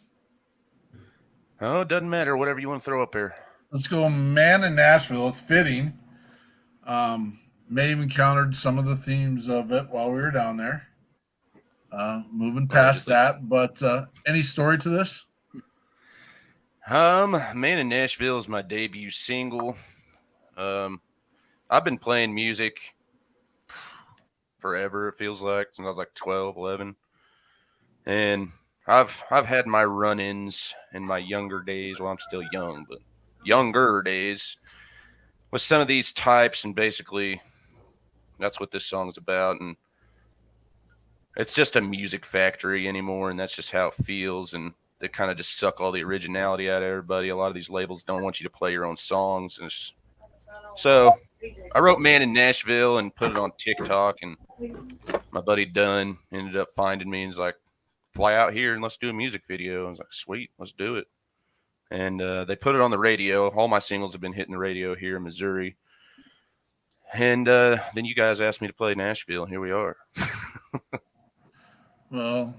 [SPEAKER 7] Oh, it doesn't matter. Whatever you want to throw up here.
[SPEAKER 5] Let's go Man in Nashville. It's fitting. May have encountered some of the themes of it while we were down there. Moving past that, but any story to this?
[SPEAKER 7] Man in Nashville is my debut single. I've been playing music forever, it feels like, since I was like 12, 11. And I've had my run-ins in my younger days. Well, I'm still young, but younger days with some of these types, and basically that's what this song's about. And it's just a music factory anymore, and that's just how it feels. And they kind of just suck all the originality out of everybody. A lot of these labels don't want you to play your own songs. And so I wrote Man in Nashville and put it on TikTok, and my buddy Dunn ended up finding me and was like, fly out here and let's do a music video. I was like, sweet, let's do it. And they put it on the radio. All my singles have been hitting the radio here in Missouri. And then you guys asked me to play Nashville, and here we are.
[SPEAKER 5] Well,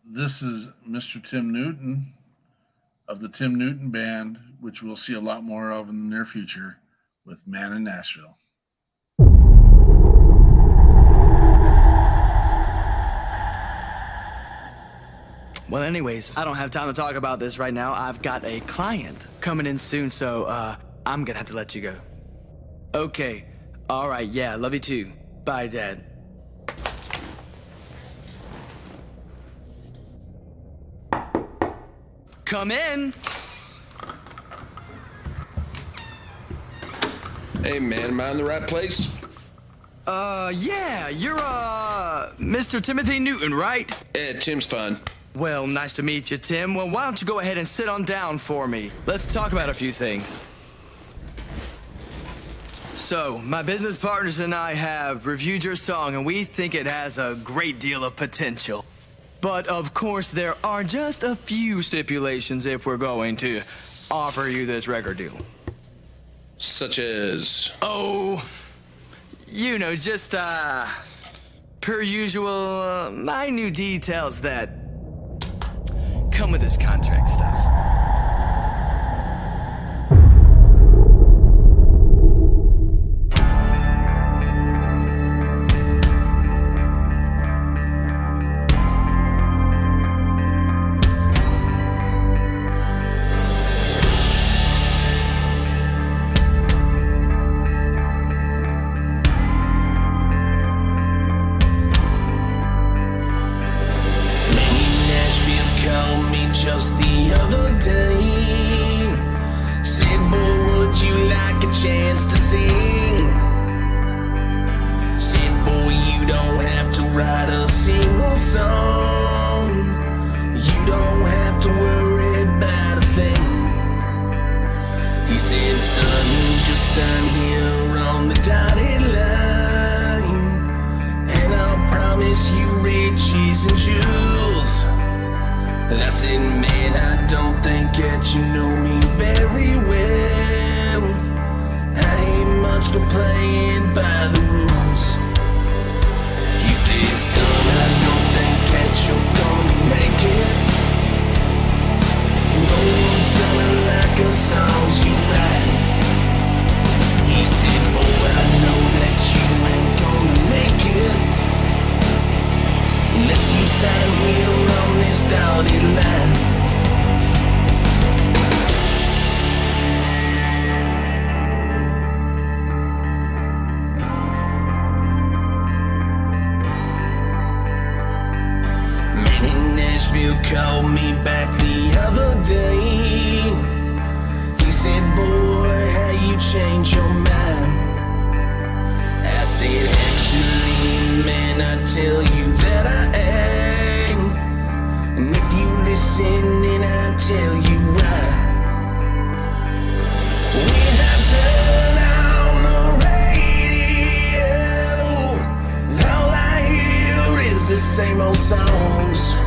[SPEAKER 5] this is Mr. Tim Newton of the Tim Newton Band, which we'll see a lot more of in the near future, with Man in Nashville.
[SPEAKER 10] Well, anyways, I don't have time to talk about this right now. I've got a client coming in soon, so I'm gonna have to let you go. Okay. All right. Yeah. Love you too. Bye, Dad. Come in.
[SPEAKER 11] Hey, man, am I in the right place?
[SPEAKER 10] Yeah, you're, Mr. Timothy Newton, right?
[SPEAKER 11] Yeah, Tim's fine.
[SPEAKER 10] Well, nice to meet you, Tim. Well, why don't you go ahead and sit on down for me? Let's talk about a few things. So, my business partners and I have reviewed your song, and we think it has a great deal of potential. But, of course, there are just a few stipulations if we're going to offer you this record deal.
[SPEAKER 11] Such as?
[SPEAKER 10] Oh, you know, just, per usual, minute details that come with this contract stuff.
[SPEAKER 12] Just the other day, said, boy, would you like a chance to sing? Said, boy, you don't have to write a single song. You don't have to worry about a thing. He said, son, just sign here on the dotted line, and I'll promise you riches and jewels. And I said, man, I don't think that you know me very well. I ain't much for playing by the rules. He said, son, I don't think that you're gonna make it. No one's gonna like the songs you write. He said, boy, I know that you ain't gonna make it unless you sign here on this dotted line. Man in Nashville called me back the other day. He said, boy, how you change your mind? I said, actually, man, I tell you that I am. And if you listen, then I tell you why. When I turn on the radio, all I hear is the same old songs.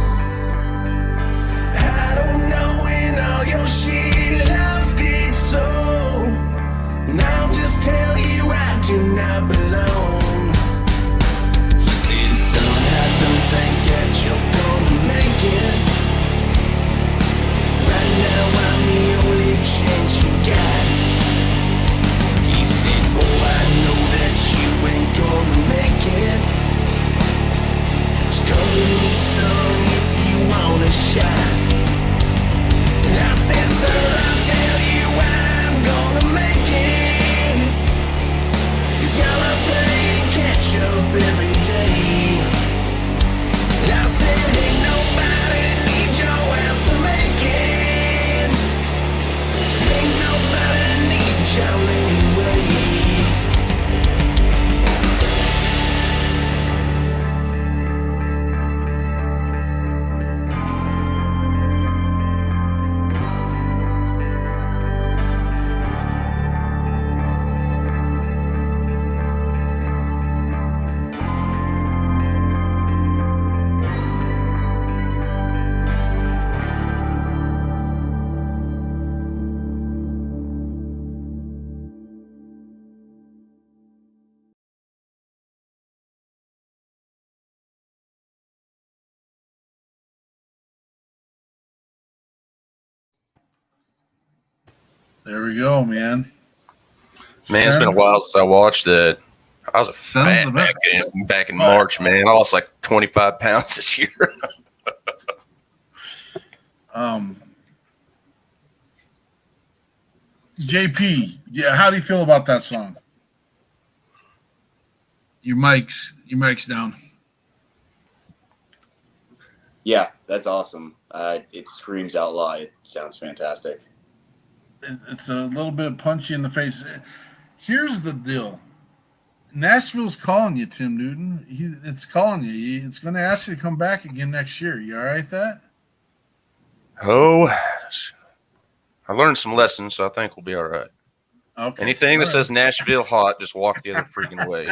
[SPEAKER 12] I don't know when all your shit lost its soul. And I'll just tell you I do not belong. He said, son, I don't think that you're gonna make it. Right now I'm the only chance you got. He said, boy, I know that you ain't gonna make it. Just come to me, son, if you want a shot. And I said, sir, I'll tell you I'm gonna make it. He's gonna play and catch up every day. And I said, ain't nobody need your ass to make it. Ain't nobody need y'all anyway.
[SPEAKER 5] There we go, man.
[SPEAKER 7] Man, it's been a while since I watched it. I was a fat back in March, man. I lost like 25 pounds this year.
[SPEAKER 5] JP, yeah, how do you feel about that song? Your mic's down.
[SPEAKER 9] Yeah, that's awesome. It screams out loud. It sounds fantastic.
[SPEAKER 5] It's a little bit punchy in the face. Here's the deal. Nashville's calling you, Tim Newton. It's calling you. It's going to ask you to come back again next year. You all right with that?
[SPEAKER 7] Oh, I learned some lessons, so I think we'll be all right.
[SPEAKER 5] Okay.
[SPEAKER 7] Anything that says Nashville hot, just walk the other freaking way.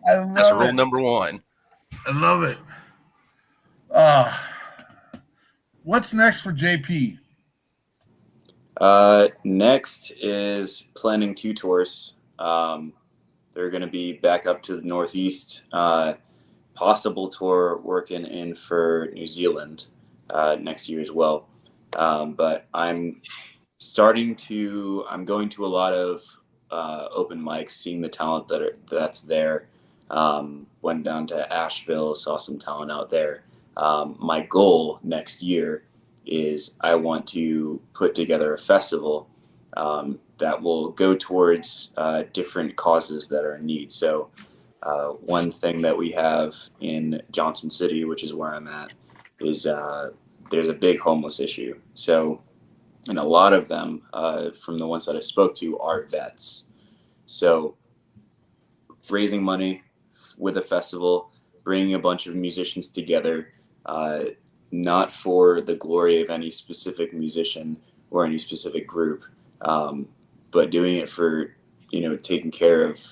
[SPEAKER 7] That's rule number one.
[SPEAKER 5] I love it. What's next for JP?
[SPEAKER 9] Next is planning 2 tours. They're going to be back up to the Northeast. Possible tour working in for New Zealand next year as well. But I'm going to a lot of open mics, seeing the talent that's there. Went down to Asheville, saw some talent out there. My goal next year is I want to put together a festival that will go towards different causes that are in need. So one thing that we have in Johnson City, which is where I'm at, is there's a big homeless issue. So, and a lot of them from the ones that I spoke to are vets. So raising money with a festival, bringing a bunch of musicians together, not for the glory of any specific musician or any specific group, but doing it for, taking care of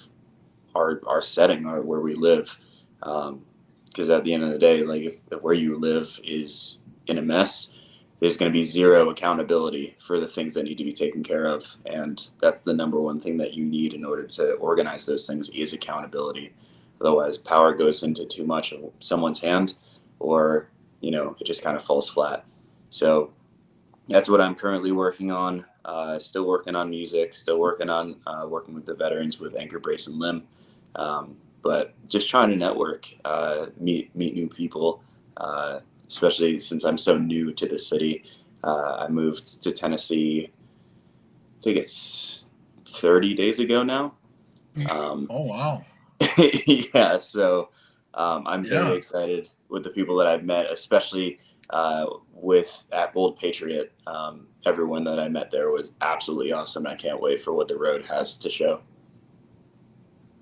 [SPEAKER 9] our setting, where we live. Because at the end of the day, like if where you live is in a mess, there's going to be zero accountability for the things that need to be taken care of. And that's the number one thing that you need in order to organize those things is accountability. Otherwise, power goes into too much of someone's hand, or, it just kind of falls flat. So that's what I'm currently working on. Still working on music, still working on working with the veterans with Anchor, Brace, and Limb. But just trying to network, meet new people, especially since I'm so new to the city. I moved to Tennessee, I think it's 30 days ago now.
[SPEAKER 5] Oh, wow.
[SPEAKER 9] Yeah, so I'm very excited with the people that I've met, especially at Bold Patriot. Everyone that I met there was absolutely awesome. I can't wait for what the road has to show.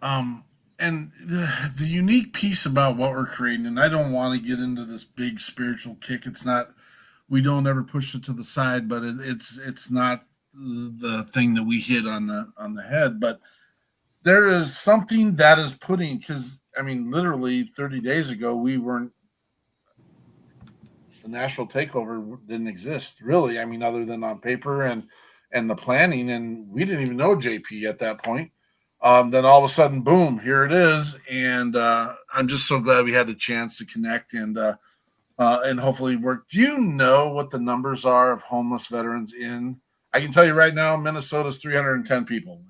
[SPEAKER 5] And the unique piece about what we're creating, and I don't want to get into this big spiritual kick. It's not, we don't ever push it to the side, but it's not the thing that we hit on the head. But there is something that is putting, because literally 30 days ago the Nashville Takeover didn't exist really. Other than on paper and the planning, and we didn't even know JP at that point. Then all of a sudden, boom, here it is. And I'm just so glad we had the chance to connect and hopefully work. Do you know what the numbers are of homeless veterans in? I can tell you right now, Minnesota's 310 people.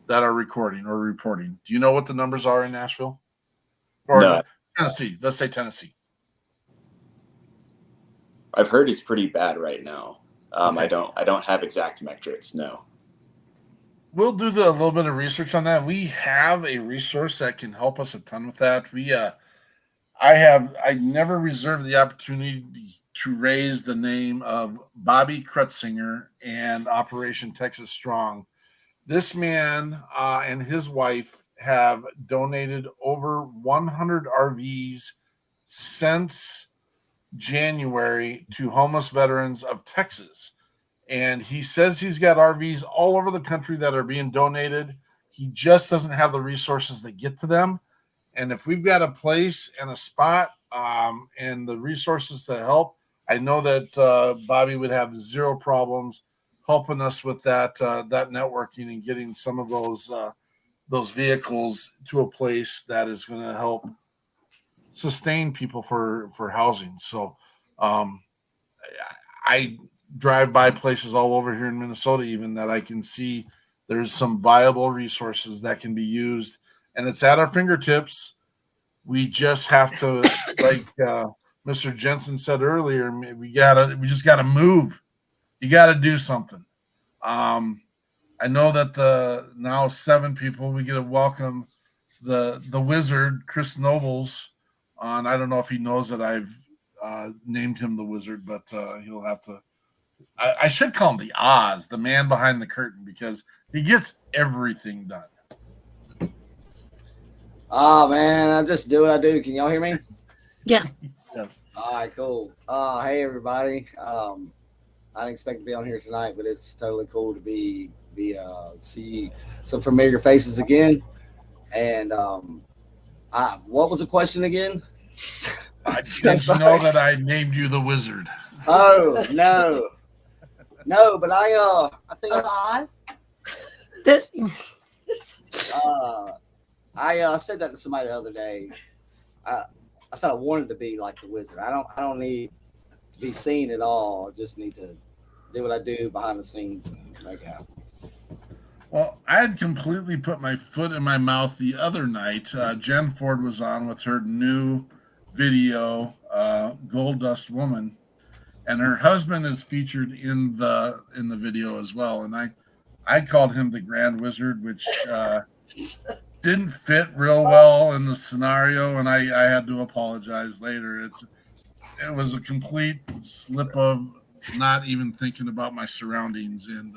[SPEAKER 5] That are recording or reporting. Do you know what the numbers are in Nashville? Or
[SPEAKER 9] No.
[SPEAKER 5] Tennessee? Let's say Tennessee.
[SPEAKER 9] I've heard it's pretty bad right now.
[SPEAKER 5] Okay.
[SPEAKER 9] I don't have exact metrics. No.
[SPEAKER 5] We'll do a little bit of research on that. We have a resource that can help us a ton with that. I never reserved the opportunity to raise the name of Bobby Krutzinger and Operation Texas Strong. This man and his wife have donated over 100 RVs since January to homeless veterans of Texas. And he says he's got RVs all over the country that are being donated. He just doesn't have the resources that get to them. And if we've got a place and a spot and the resources to help, I know that Bobby would have zero problems helping us with that networking and getting some of those vehicles to a place that is going to help sustain people for housing. So I drive by places all over here in Minnesota, even that I can see there's some viable resources that can be used, and it's at our fingertips. We just have to, like Mr. Jensen said earlier, we just gotta move. You gotta do something. I know that now 7 people, we get to welcome the wizard, Chris Nobles, on. I don't know if he knows that I've named him the wizard, but he'll have to. I should call him the Oz, the man behind the curtain, because he gets everything done.
[SPEAKER 13] Oh man, I just do what I do. Can y'all hear me?
[SPEAKER 4] Yeah.
[SPEAKER 5] Yes.
[SPEAKER 13] All right, cool. Hey everybody. I didn't expect to be on here tonight, but it's totally cool to see some familiar faces again. And what was the question again?
[SPEAKER 5] Did you know that I named you the Wizard?
[SPEAKER 13] Oh no, no, but I think I said that to somebody the other day. I said I wanted to be like the Wizard. I don't need to be seen at all. I just need to do what I do behind the scenes and make it happen.
[SPEAKER 5] Well, I had completely put my foot in my mouth the other night. Jen Ford was on with her new video, Gold Dust Woman, and her husband is featured in the video as well. And I called him the Grand Wizard, which didn't fit real well in the scenario, and I had to apologize later. It was a complete slip of not even thinking about my surroundings, and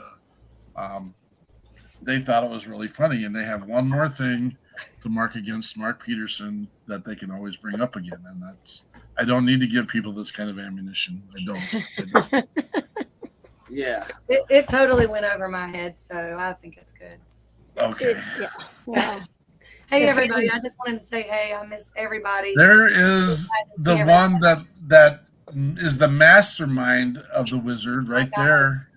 [SPEAKER 5] they thought it was really funny, and they have one more thing to mark against Mark Peterson that they can always bring up again, and that's I don't need to give people this kind of ammunition. I don't.
[SPEAKER 13] Yeah,
[SPEAKER 14] it totally went over my head, so I think it's good.
[SPEAKER 5] Okay.
[SPEAKER 4] Yeah.
[SPEAKER 14] Hey everybody! I just wanted to say, hey, I miss everybody.
[SPEAKER 5] There is the one that is the mastermind of the Wizard right there.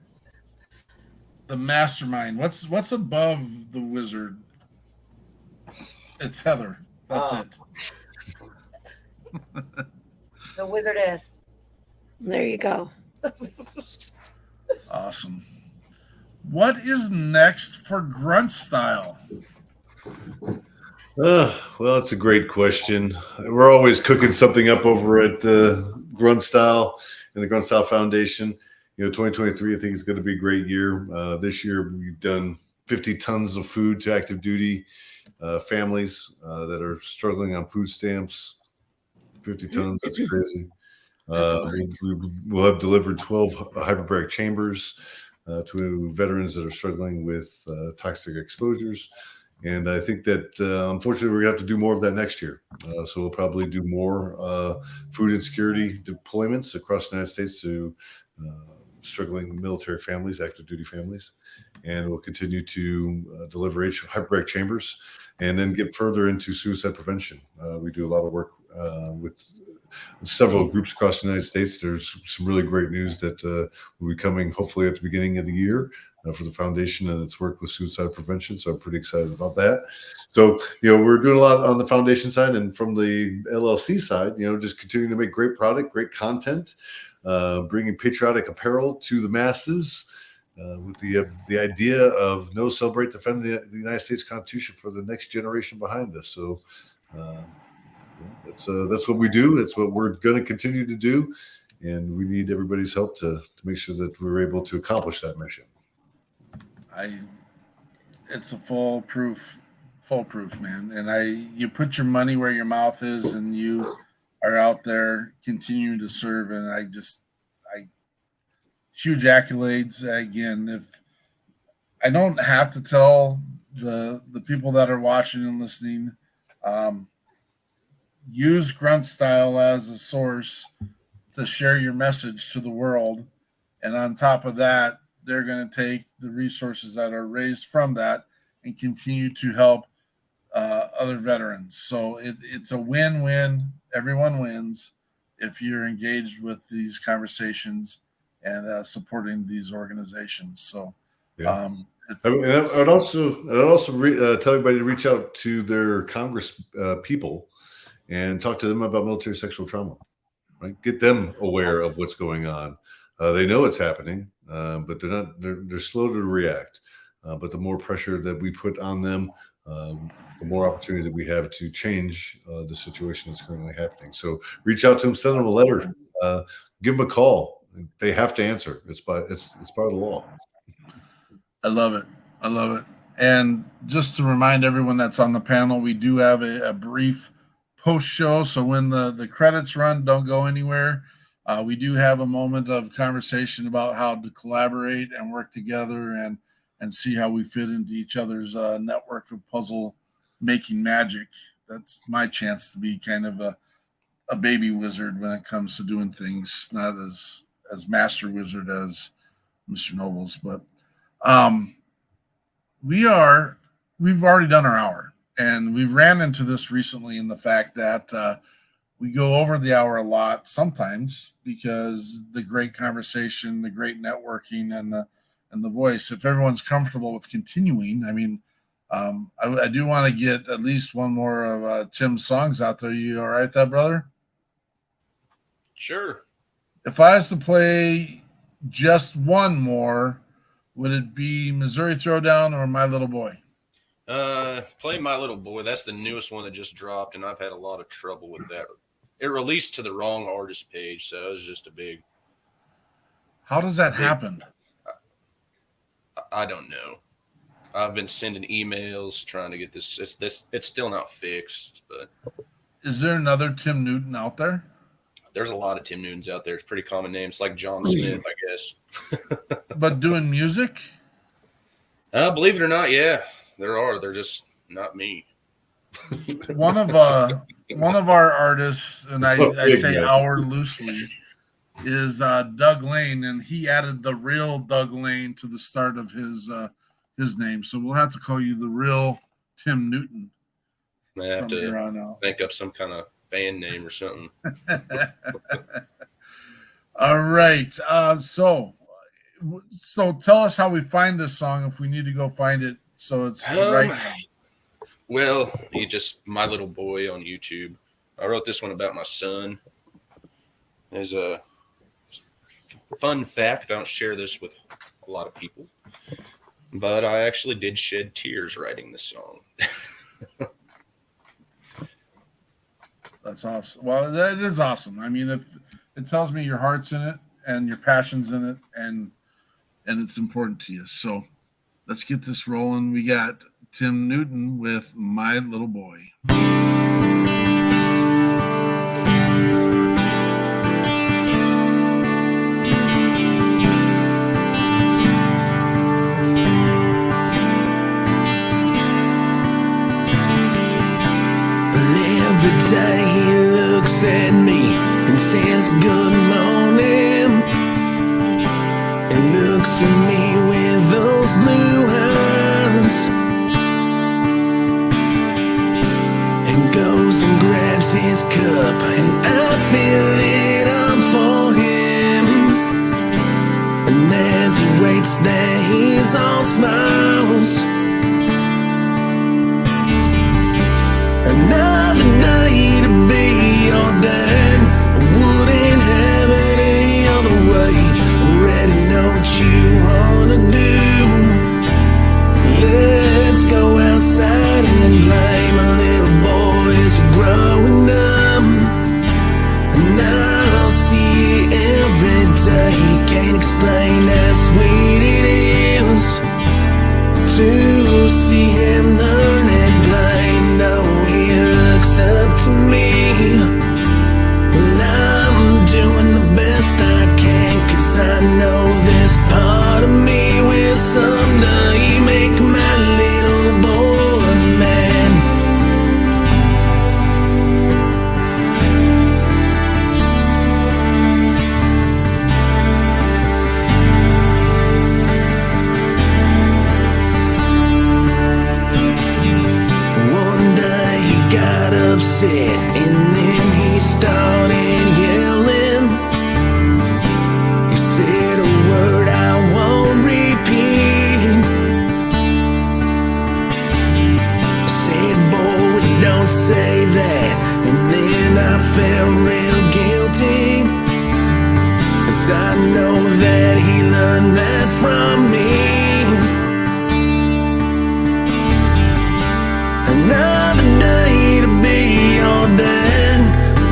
[SPEAKER 5] The mastermind. What's above the Wizard? It's Heather. That's it.
[SPEAKER 14] The Wizardess.
[SPEAKER 4] There you go.
[SPEAKER 5] Awesome. What is next for Grunt Style?
[SPEAKER 6] Well, that's a great question. We're always cooking something up over at Grunt Style and the Grunt Style Foundation. 2023, I think is going to be a great year. This year, we've done 50 tons of food to active duty families that are struggling on food stamps. 50 tons, that's crazy. We'll have delivered 12 hyperbaric chambers to veterans that are struggling with toxic exposures. And I think that, unfortunately, we're going to have to do more of that next year. So we'll probably do more food insecurity deployments across the United States to struggling military families, active duty families. And we'll continue to deliver hyperbaric chambers and then get further into suicide prevention. We do a lot of work with several groups across the United States. There's some really great news that will be coming hopefully at the beginning of the year for the foundation and its work with suicide prevention. So I'm pretty excited about that. So, we're doing a lot on the foundation side, and from the LLC side, just continuing to make great product, great content, bringing patriotic apparel to the masses with the idea of celebrate, defend the United States Constitution for the next generation behind us. So that's what we do. That's what we're going to continue to do. And we need everybody's help to make sure that we're able to accomplish that mission.
[SPEAKER 5] It's a foolproof, man. And you put your money where your mouth is, and you are out there continuing to serve. And huge accolades again. If I don't have to tell the people that are watching and listening, use Grunt Style as a source to share your message to the world. And on top of that, they're going to take the resources that are raised from that and continue to help other veterans. So it's a win-win. Everyone wins if you're engaged with these conversations and supporting these organizations. So,
[SPEAKER 6] yeah. I'd also tell everybody to reach out to their Congress people and talk to them about military sexual trauma. Right, get them aware of what's going on. They know it's happening, but they're slow to react. But the more pressure that we put on them, the more opportunity that we have to change the situation that's currently happening. So reach out to them, send them a letter, give them a call. They have to answer. It's part of the law.
[SPEAKER 5] I love it. And just to remind everyone that's on the panel, we do have a brief post show. So when the credits run, don't go anywhere. We do have a moment of conversation about how to collaborate and work together and see how we fit into each other's network of puzzle making magic. That's my chance to be kind of a baby wizard when it comes to doing things, not as master wizard as Mr. Nobles. But we've already done our hour, and we've ran into this recently in the fact that we go over the hour a lot sometimes because the great conversation, the great networking, and the voice. If everyone's comfortable with continuing, I mean, I do want to get at least one more of Tim's songs out there. You all right with that, brother?
[SPEAKER 7] Sure.
[SPEAKER 5] If I was to play just one more, would it be Missouri Throwdown or My Little Boy?
[SPEAKER 7] Play My Little Boy. That's the newest one that just dropped, and I've had a lot of trouble with that. It released to the wrong artist page, so it was just a big.
[SPEAKER 5] How does that happen?
[SPEAKER 7] I don't know. I've been sending emails trying to get this. It's still not fixed, but.
[SPEAKER 5] Is there another Tim Newton out there?
[SPEAKER 7] There's a lot of Tim Newtons out there. It's a pretty common name. It's like John Smith, I guess.
[SPEAKER 5] But doing music?
[SPEAKER 7] Believe it or not, yeah, there are. They're just not me.
[SPEAKER 5] One of our artists, and I say our loosely, is Doug Lane, and he added the real Doug Lane to the start of his name. So we'll have to call you the real Tim Newton.
[SPEAKER 7] I have to think up some kind of band name or something.
[SPEAKER 5] All right. So tell us how we find this song if we need to go find it. So it's right now.
[SPEAKER 7] Well, My Little Boy on YouTube. I wrote this one about my son. There's a fun fact. I don't share this with a lot of people, but I actually did shed tears writing this song.
[SPEAKER 5] That's awesome. Well, that is awesome. I mean, if it tells me your heart's in it and your passion's in it, and it's important to you. So let's get this rolling. We got Tim Newton with My Little Boy.
[SPEAKER 12] Every day he looks at me and says good morning, and looks at me with those blue eyes, and goes and grabs his cup, and I fill it up for him, and as he waits there he's all smiles. Another day to be ordained. I wouldn't have it any other way. Already know what you wanna do. Let's go outside and play. My little boys are growing up, and I'll see it every day. Can't explain how sweet it is to see him learn and play. No, he looks up to me. Well, I'm doing the best I can, 'cause I know this part of me will someday make my little boy a man. Upset, and then he started yelling. He said a word I won't repeat. I said, boy, don't say that. And then I felt real guilty, 'cause I know that he learned that from me. Another day to be ordained.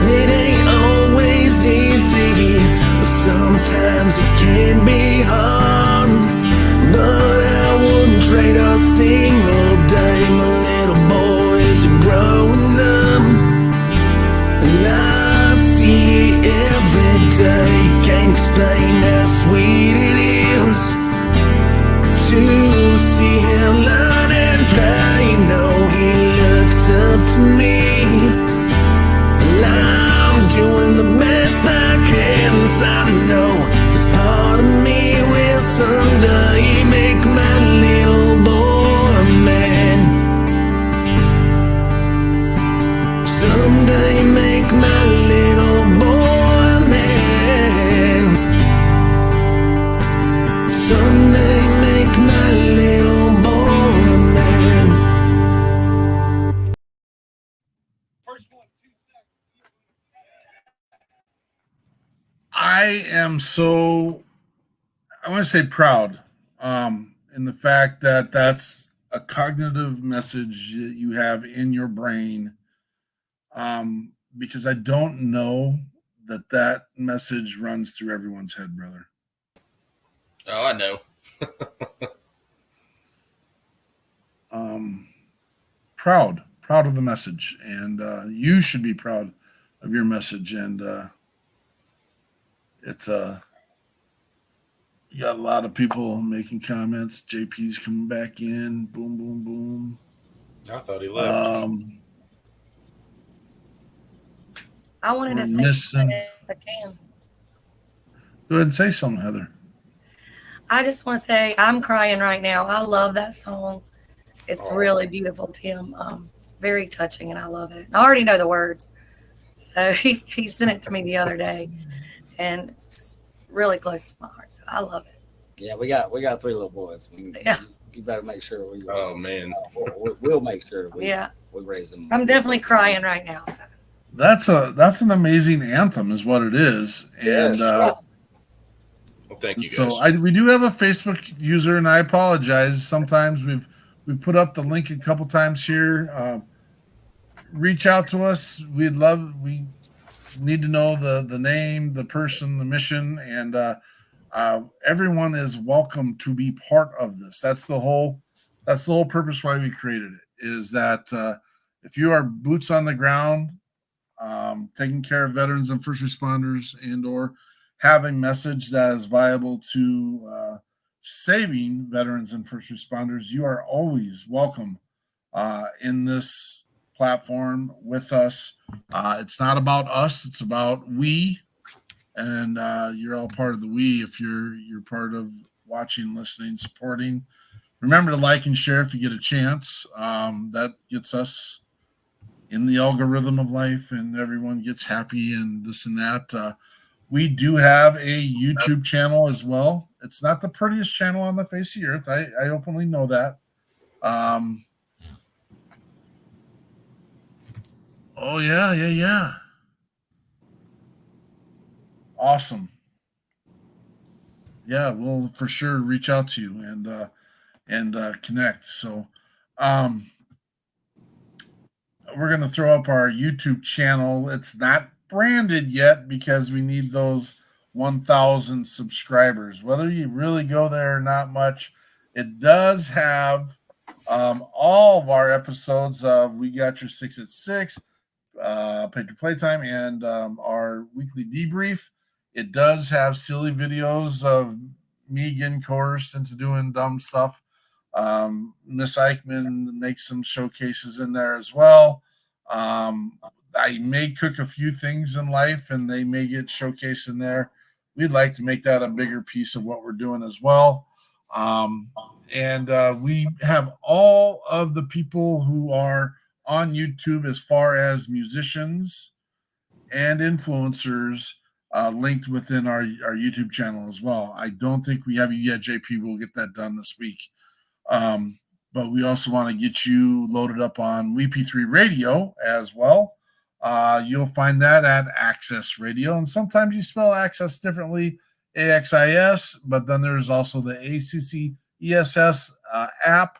[SPEAKER 12] It ain't always easy. Sometimes it can be hard, but I wouldn't trade a single day. My little boys are growing up, and I see it every day. Can't explain how sweet it is to see him learn and play. No, he looks up to me. Well, I'm doing the best I can, 'cause I know
[SPEAKER 5] I am so, I want to say proud in the fact that that's a cognitive message that you have in your brain, because I don't know that message runs through everyone's head, brother.
[SPEAKER 11] Oh, I know.
[SPEAKER 5] Proud of the message, and you should be proud of your message. And it's you got a lot of people making comments. JP's coming back in. Boom, boom, boom.
[SPEAKER 11] I thought he left.
[SPEAKER 14] I wanted to say
[SPEAKER 5] missing.
[SPEAKER 14] something if I can.
[SPEAKER 5] Go ahead and say something, Heather.
[SPEAKER 14] I just want to say I'm crying right now. I love that song. It's really beautiful, Tim. It's very touching, and I love it. I already know the words, so he sent it to me the other day, and it's just really close to my heart. So I love it.
[SPEAKER 13] Yeah, we got 3 little boys.
[SPEAKER 14] Yeah.
[SPEAKER 13] You better make sure we.
[SPEAKER 11] Oh man.
[SPEAKER 13] We'll make sure we.
[SPEAKER 14] Yeah.
[SPEAKER 13] We raise them.
[SPEAKER 14] I'm definitely crying right now. So.
[SPEAKER 5] That's an amazing anthem, is what it is, and.
[SPEAKER 11] Well, thank you guys.
[SPEAKER 5] So we do have a Facebook user, and I apologize. Sometimes we've put up the link a couple times here. Reach out to us. We need to know the name, the person, the mission, and everyone is welcome to be part of this. That's the whole purpose why we created it. Is that if you are boots on the ground, taking care of veterans and first responders, and/or have a message that is viable to saving veterans and first responders, you are always welcome in this platform with us. It's not about us, it's about we, and you're all part of the we if you're part of watching, listening, supporting. Remember to like and share if you get a chance. That gets us in the algorithm of life, and everyone gets happy and this and that. We do have a YouTube channel as well. It's not the prettiest channel on the face of the earth. I openly know that. Oh, yeah. Awesome. Yeah, we'll for sure reach out to you and connect. So we're going to throw up our YouTube channel. It's not branded yet because we need those 1,000 subscribers. Whether you really go there or not much, it does have all of our episodes of We Got Your 6 at 6, Patriot Playtime, and our weekly debrief. It does have silly videos of me getting coerced into doing dumb stuff. Miss Eichmann makes some showcases in there as well. I may cook a few things in life, and they may get showcased in there. We'd like to make that a bigger piece of what we're doing as well. And we have all of the people who are on YouTube as far as musicians and influencers linked within our YouTube channel as well. I don't think we have you yet, JP. We'll get that done this week. But we also want to get you loaded up on WeP3 Radio as well. You'll find that at Access Radio, and sometimes you spell Access differently, AXIS, but then there's also the ACCESS app,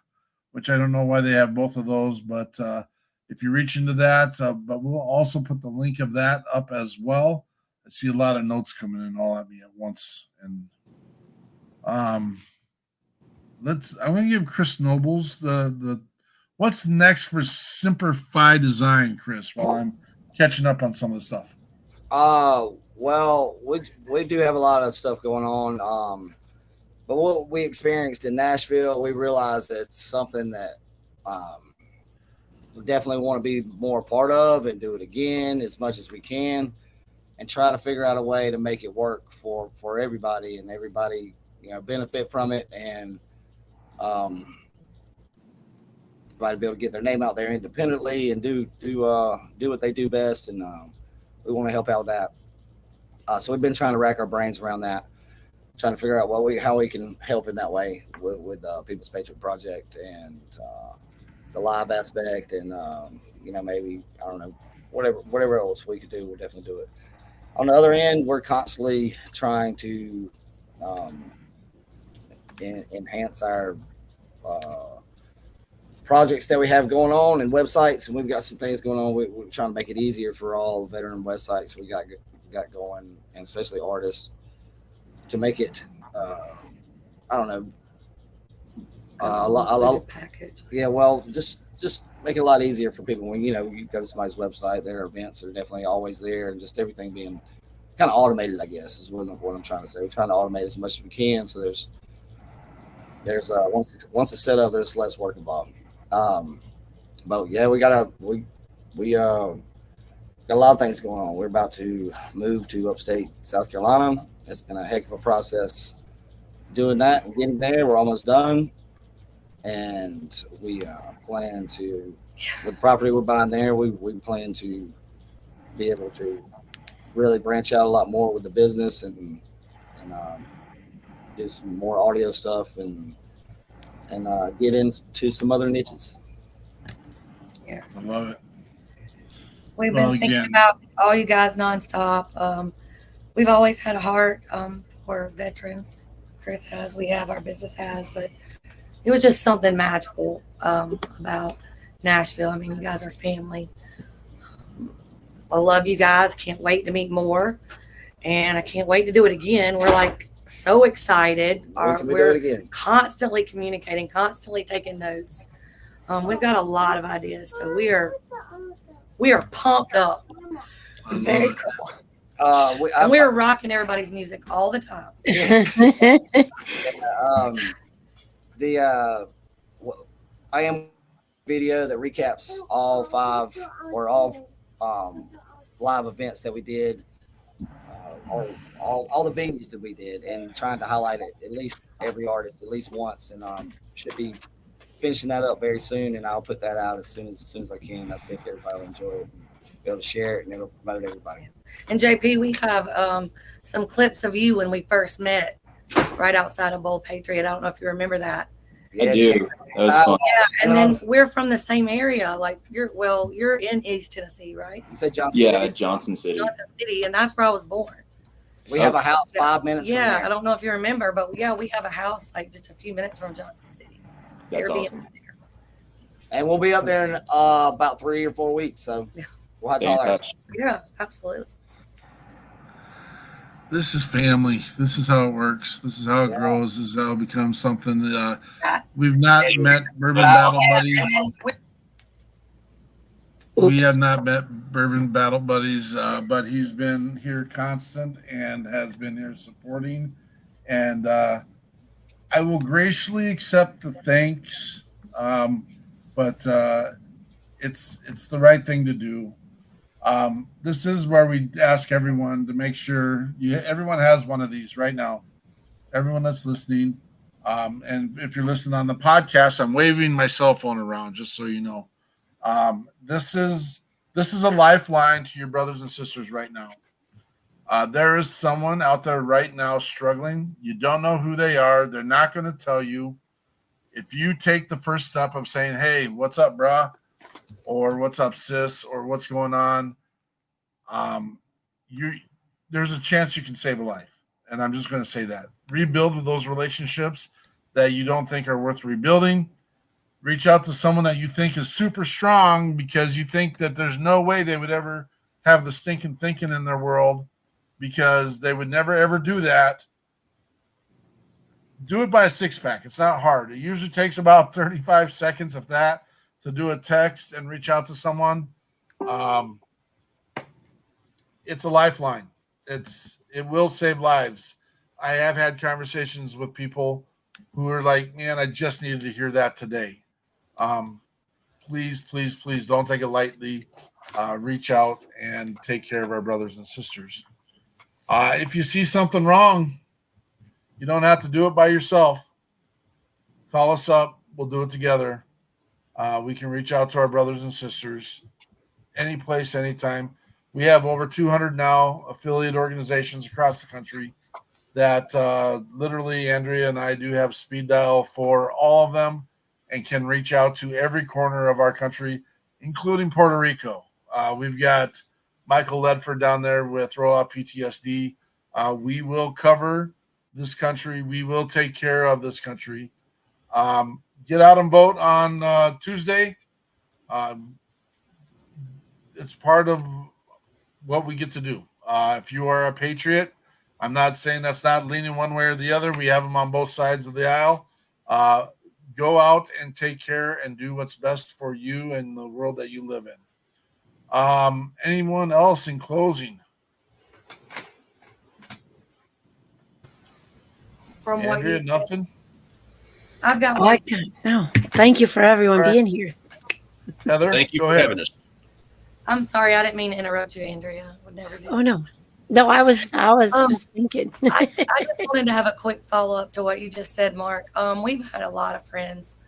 [SPEAKER 5] which I don't know why they have both of those, but if you reach into that, but we'll also put the link of that up as well. I see a lot of notes coming in all at me at once, and I'm going to give Chris Nobles the what's next for Simplify Design, Chris, while I'm catching up on some of the stuff.
[SPEAKER 13] Well, we do have a lot of stuff going on. But what we experienced in Nashville, we realized that it's something that we definitely want to be more a part of and do it again as much as we can, and try to figure out a way to make it work for everybody, and everybody, benefit from it, and try to be able to get their name out there independently and do what they do best, and we want to help out that. So we've been trying to rack our brains around that, trying to figure out how we can help in that way with People's Patriot Project and the live aspect, and maybe, I don't know, whatever else we could do, we'll definitely do it. on the other end, we're constantly trying to enhance our projects that we have going on and websites, and we've got some things going on. We're trying to make it easier for all veteran websites we got going, and especially artists, to make it I don't know, a lot
[SPEAKER 14] package.
[SPEAKER 13] Yeah, well, just make it a lot easier for people when you go to somebody's website. Their events are definitely always there, and just everything being kind of automated, I guess, is what I'm trying to say. We're trying to automate as much as we can, so there's once it's set up, there's less work involved. But yeah, we got a lot of things going on. We're about to move to upstate South Carolina. It's been a heck of a process doing that and getting there. We're almost done, and we plan to, with the property we're buying there, we plan to be able to really branch out a lot more with the business and do some more audio stuff and get into some other niches.
[SPEAKER 14] Yes.
[SPEAKER 5] I love it.
[SPEAKER 14] We've been thinking about all you guys nonstop. We've always had a heart for veterans. Chris has, we have, our business has, but it was just something magical about Nashville. I mean, you guys are family. I love you guys. Can't wait to meet more, and I can't wait to do it again. We're like so excited. We're constantly communicating, constantly taking notes. We've got a lot of ideas, so we are pumped up. Very cool. And we're rocking everybody's music all the time.
[SPEAKER 13] I am video that recaps all 5 or all live events that we did, all the venues that we did, and trying to highlight it at least every artist at least once, and should be finishing that up very soon, and I'll put that out as soon as I can. I think everybody will enjoy it, be able to share it, and it'll promote everybody.
[SPEAKER 14] And JP, we have some clips of you when we first met right outside of Bold Patriot. I don't know if you remember that.
[SPEAKER 9] I do. That was fun.
[SPEAKER 14] Yeah, and then we're from the same area. Like you're in East Tennessee, right?
[SPEAKER 13] You said Johnson City?
[SPEAKER 9] Yeah, Johnson City.
[SPEAKER 14] Johnson City, and that's where I was born.
[SPEAKER 13] We have a house 5 minutes from there.
[SPEAKER 14] I don't know if you remember, but yeah, we have a house like just a few minutes from Johnson City.
[SPEAKER 9] That's awesome.
[SPEAKER 13] And we'll be up there in about 3 or 4 weeks, so we'll have to all
[SPEAKER 14] Yeah, absolutely.
[SPEAKER 5] This is family. This is how it works. This is how it grows. This is how it becomes something. We've not met Bourbon Battle Buddies. We have not met Bourbon Battle Buddies, but he's been here constant and has been here supporting. And I will graciously accept the thanks, but it's the right thing to do. This is where we ask everyone to make sure everyone has one of these right now. Everyone that's listening, and if you're listening on the podcast, I'm waving my cell phone around just so you know. This is a lifeline to your brothers and sisters right now. There is someone out there right now struggling. You don't know who they are. They're not going to tell you. If you take the first step of saying, "Hey, what's up, brah?" or "What's up, sis?" or "What's going on?" There's a chance you can save a life. And I'm just going to say that. Rebuild with those relationships that you don't think are worth rebuilding. Reach out to someone that you think is super strong because you think that there's no way they would ever have the stinking thinking in their world, because they would never, ever do that. Do it by a 6-pack. It's not hard. It usually takes about 35 seconds, if that, to do a text and reach out to someone. It's a lifeline. It will save lives. I have had conversations with people who are like, "Man, I just needed to hear that today." Please, please, please don't take it lightly. Reach out and take care of our brothers and sisters. If you see something wrong, you don't have to do it by yourself. Call us up. We'll do it together. We can reach out to our brothers and sisters any place, anytime. We have over 200 now affiliate organizations across the country that literally Andrea and I do have speed dial for all of them and can reach out to every corner of our country, including Puerto Rico. We've got Michael Ledford down there with Roll Out PTSD. We will cover this country. We will take care of this country. Get out and vote on Tuesday. It's part of what we get to do. If you are a patriot, I'm not saying that's not leaning one way or the other. We have them on both sides of the aisle. Go out and take care and do what's best for you and the world that you live in. Anyone else in closing?
[SPEAKER 14] From what
[SPEAKER 5] Andrea,
[SPEAKER 14] you
[SPEAKER 5] nothing?
[SPEAKER 14] I've got
[SPEAKER 4] I can't. No. Thank you for everyone
[SPEAKER 5] All right.
[SPEAKER 4] being here.
[SPEAKER 5] Heather,
[SPEAKER 11] Thank you
[SPEAKER 5] go
[SPEAKER 11] for
[SPEAKER 5] ahead.
[SPEAKER 11] having us.
[SPEAKER 14] I'm sorry, I didn't mean to interrupt you, Andrea. Would never do.
[SPEAKER 4] Oh no. No, I was just thinking.
[SPEAKER 14] I just wanted to have a quick follow-up to what you just said, Mark. We've had a lot of friends.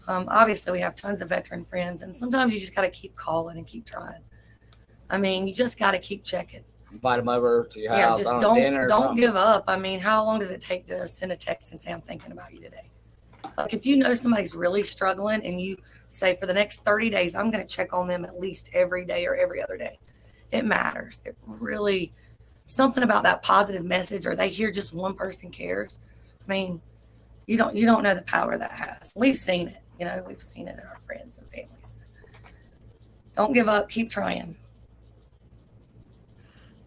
[SPEAKER 14] Obviously, we have tons of veteran friends, and sometimes you just got to keep calling and keep trying. I mean, you just got to keep checking.
[SPEAKER 13] Invite them over to your
[SPEAKER 14] Yeah,
[SPEAKER 13] house.
[SPEAKER 14] just
[SPEAKER 13] on dinner or
[SPEAKER 14] don't
[SPEAKER 13] something.
[SPEAKER 14] give up. I mean, how long does it take to send a text and say, I'm thinking about you today? Like, if you know somebody's really struggling and you say, for the next 30 days, I'm going to check on them at least every day or every other day, it matters. It really, something about that positive message, or they hear just one person cares. I mean, you don't know the power that has. We've seen it. We've seen it in our friends and families. Don't give up. Keep trying.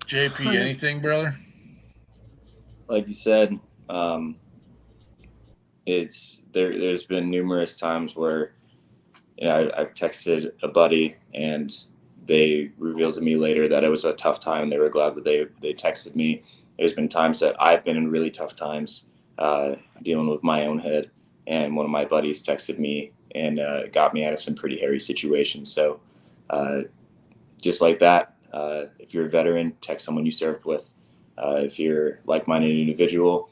[SPEAKER 5] JP, anything, brother?
[SPEAKER 9] Like you said, there's been numerous times where I've texted a buddy and they revealed to me later that it was a tough time. They were glad that they texted me. There's been times that I've been in really tough times dealing with my own head, and one of my buddies texted me and got me out of some pretty hairy situations. So just like that, if you're a veteran, text someone you served with. If you're a like-minded individual,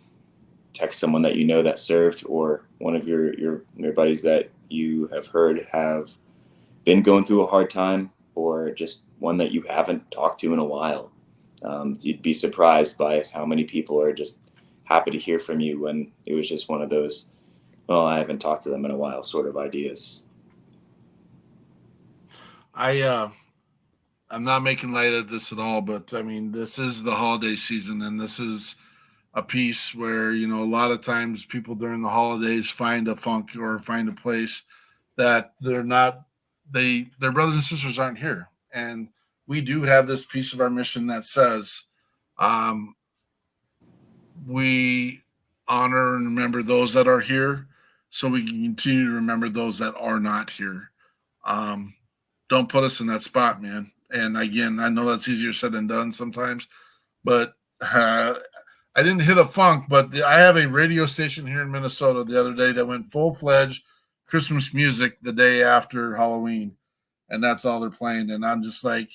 [SPEAKER 9] text someone that you know that served, or one of your buddies that you have heard have been going through a hard time, or just one that you haven't talked to in a while. You'd be surprised by how many people are just happy to hear from you when it was just one of those, well, I haven't talked to them in a while sort of ideas.
[SPEAKER 5] I'm not making light of this at all, but I mean, this is the holiday season, and this is a piece where, a lot of times people during the holidays find a funk or find a place that their brothers and sisters aren't here. And we do have this piece of our mission that says, we honor and remember those that are here so we can continue to remember those that are not here. Don't put us in that spot, man. And again, I know that's easier said than done sometimes, but I didn't hit a funk, but I have a radio station here in Minnesota the other day that went full-fledged Christmas music the day after Halloween, and that's all they're playing. And I'm just like,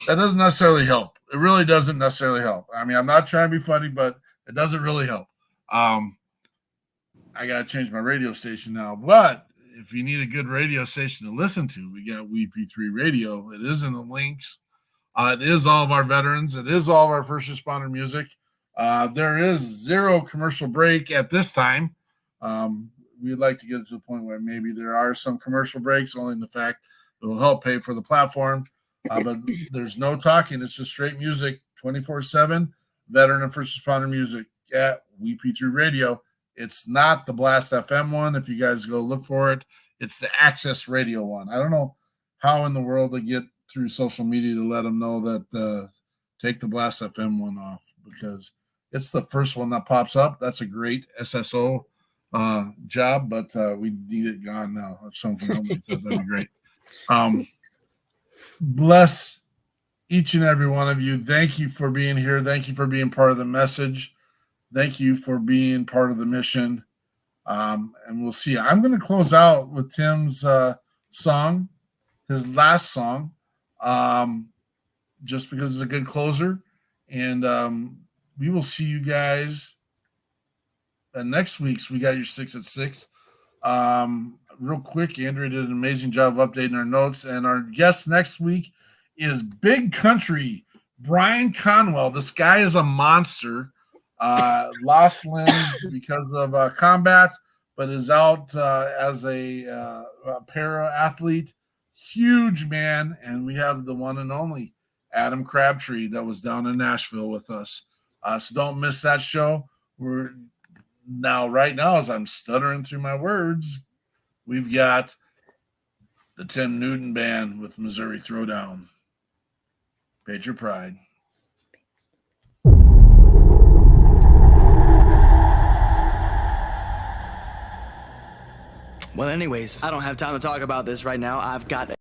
[SPEAKER 5] that doesn't necessarily help. It really doesn't necessarily help. I mean, I'm not trying to be funny, but it doesn't really help. I got to change my radio station now, but if you need a good radio station to listen to, we got WeP3 Radio. It is in the links. It is all of our veterans. It is all of our first responder music. There is zero commercial break at this time. We'd like to get it to the point where maybe there are some commercial breaks, only in the fact it will help pay for the platform. But there's no talking. It's just straight music, 24/7, veteran and first responder music at WeP3 Radio. It's not the Blast FM one. If you guys go look for it, it's the Access Radio one. I don't know how in the world they get through social media to let them know that take the Blast FM one off, because it's the first one that pops up. That's a great SSO job, but we need it gone now. If someone can help me, that'd be great. Bless each and every one of you. Thank you for being here. Thank you for being part of the message. Thank you for being part of the mission. And we'll see. I'm going to close out with Tim's song, his last song, just because it's a good closer. And we will see you guys next week's. We got your 6 at 6. Real quick, Andrea did an amazing job of updating our notes. And our guest next week is Big Country, Brian Conwell. This guy is a monster. Lost limbs because of combat, but is out as a para athlete. Huge man, and we have the one and only Adam Crabtree that was down in Nashville with us. So don't miss that show. Right now, as I'm stuttering through my words, we've got the Tim Newton Band with Missouri Throwdown. Patriot Pride.
[SPEAKER 10] Well, anyways, I don't have time to talk about this right now. I've got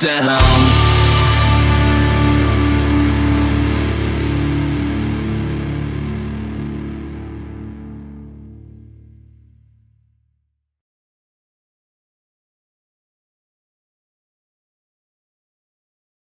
[SPEAKER 12] down.